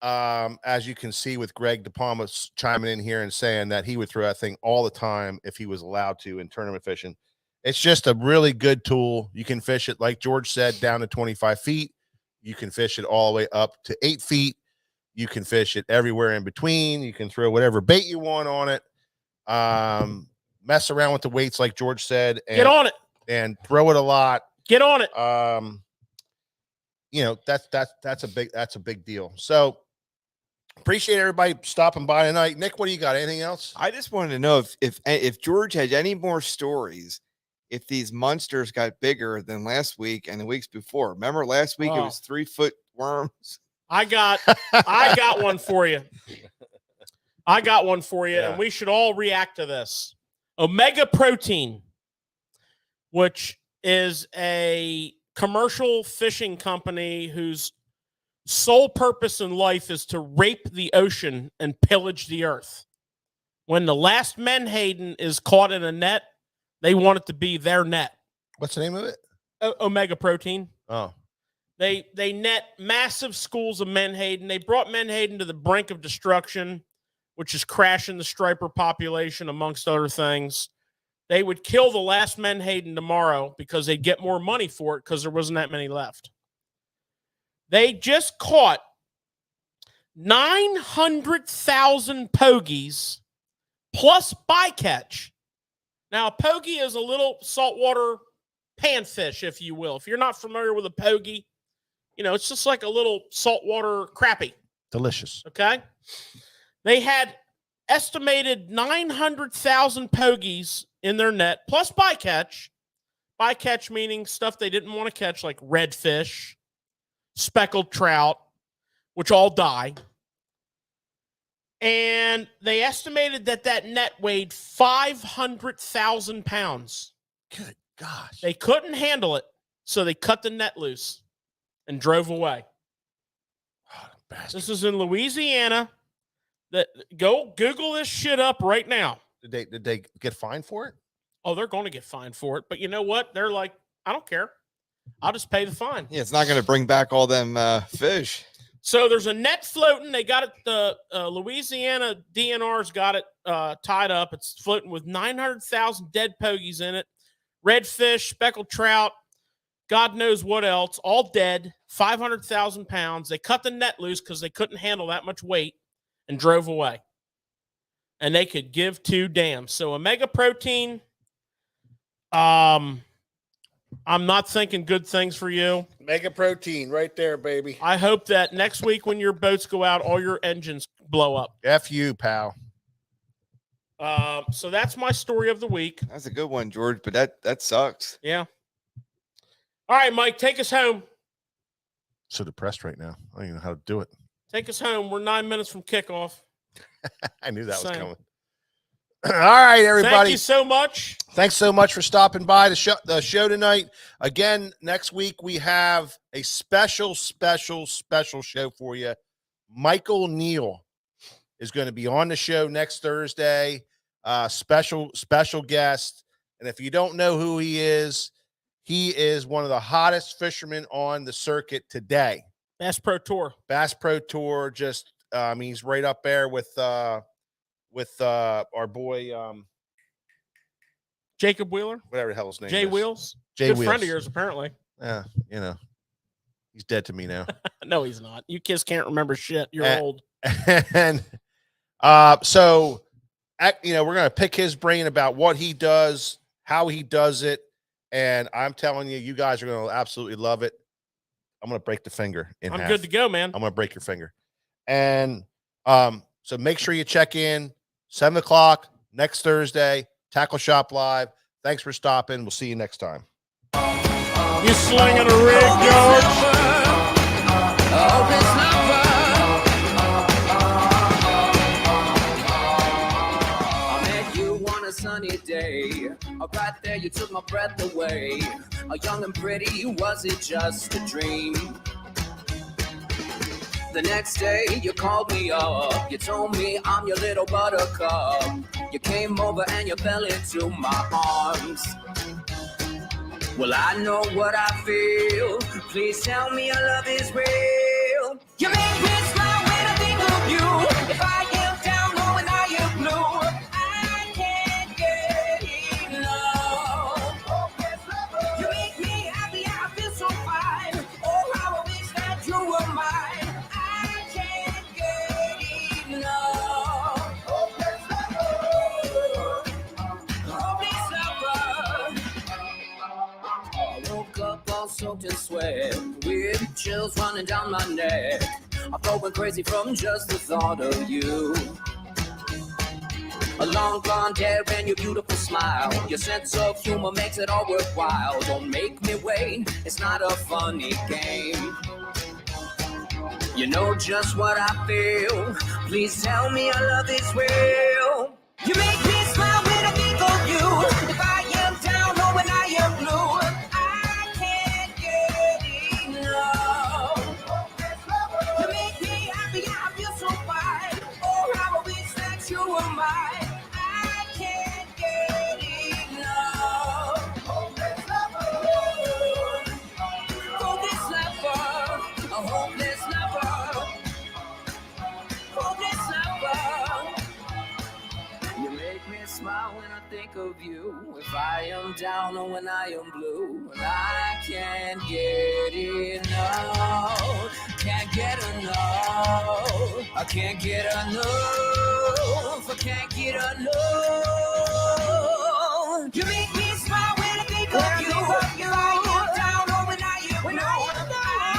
A: As you can see with Greg DePalma chiming in here and saying that he would throw that thing all the time if he was allowed to in tournament fishing. It's just a really good tool. You can fish it, like George said, down to 25 feet. You can fish it all the way up to 8 feet. You can fish it everywhere in between. You can throw whatever bait you want on it. Mess around with the weights, like George said. And,
B: Get on it.
A: And throw it a lot.
B: Get on it.
A: That's a big deal. So appreciate everybody stopping by tonight. Nick, what do you got? Anything else?
D: I just wanted to know if George had any more stories. If these monsters got bigger than last week and the weeks before. Remember last week it was 3-foot worms.
B: I got one for you.
A: Yeah.
B: And we should all react to this. Omega Protein, which is a commercial fishing company whose sole purpose in life is to rape the ocean and pillage the earth. When the last menhaden is caught in a net, they want it to be their net.
A: What's the name of it?
B: Omega Protein.
A: Oh,
B: They net massive schools of menhaden. They brought menhaden to the brink of destruction, which is crashing the striper population, amongst other things. They would kill the last menhaden tomorrow because they'd get more money for it because there wasn't that many left. They just caught 900,000 pogies plus bycatch. Now, a pogie is a little saltwater panfish, if you will. If you're not familiar with a pogie, it's just like a little saltwater crappie.
A: delicious.
B: Okay. They had estimated 900,000 pogies in their net, plus bycatch. Bycatch meaning stuff they didn't want to catch, like redfish, speckled trout, which all die. And they estimated that net weighed 500,000 pounds.
A: Good gosh.
B: They couldn't handle it, so they cut the net loose and drove away.
A: Oh, bastard.
B: This is in Louisiana. Go Google this shit up right now.
A: Did they get fined for it?
B: Oh, they're going to get fined for it. But you know what? They're like, I don't care. I'll just pay the fine.
D: Yeah, it's not going to bring back all them fish.
B: So there's a net floating. They got it. The Louisiana DNR's got it tied up. It's floating with 900,000 dead pogies in it. Redfish, speckled trout, God knows what else, all dead, 500,000 pounds. They cut the net loose because they couldn't handle that much weight and drove away. And they could give two damns. So Omega Protein, I'm not thinking good things for you.
A: Mega protein right there, baby.
B: I hope that next week when your boats go out, all your engines blow up.
A: F you, pal.
B: So that's my story of the week.
D: That's a good one, George, but that sucks.
B: Yeah. All right, Mike, take us home.
A: So depressed right now. I don't even know how to do it.
B: Take us home. We're 9 minutes from kickoff.
A: I knew that was
B: Same.
A: coming. All right, everybody.
B: Thank you so much.
A: Thanks so much for stopping by the show tonight. Again, next week we have a special show for you. Michael Neal is going to be on the show next Thursday. Special guest. And if you don't know who he is one of the hottest fishermen on the circuit today.
B: Bass Pro Tour.
A: Just he's right up there with our boy
B: Jacob Wheeler.
A: Whatever the hell his name
B: Jay
A: is.
B: Wheels.
A: Jay
B: Good
A: Wheels.
B: friend of yours, apparently.
A: Yeah, he's dead to me now.
B: No, he's not. You kids can't remember shit. You're old.
A: And so we're gonna pick his brain about what he does, how he does it, and I'm telling you, you guys are gonna absolutely love it. I'm gonna break the finger in half.
B: I'm good to go, man.
A: I'm gonna break your finger. And so make sure you check in 7 o'clock next Thursday, Tackle Shop Live. Thanks for stopping. We'll see you next time.
B: You slinging a rig, George?
C: I met you on a sunny day. Right there, you took my breath away. Young and pretty, was it just a dream? The next day, you called me up. You told me I'm your little buttercup. You came over and you fell into my arms. Well, I know what I feel. Please tell me your love is real. You make me smile when I think of you. If I am down low and I am blue, I can't get enough. You make me happy, I feel so fine. Oh, how I wish that you were mine. I can't get enough. I woke up all soaked in sweat, with chills running down my neck. I'm going crazy from just the thought of you. A long blonde hair and your beautiful smile. Your sense of humor makes it all worthwhile. Don't make me wait, it's not a funny game. You know just what I feel. Please tell me your love is real. You make me smile when I think of you. If I am down or when I am blue, I can't get enough. You make me happy, I feel so fine. Oh, how I wish that you were mine. I can't get enough. Hopeless lover, a hopeless lover, hopeless lover. You make me smile when I think of you. If I am down or when I am blue, and I can't get enough. Can't get enough. I can't get enough. I can't get enough. You make me smile when I think of you.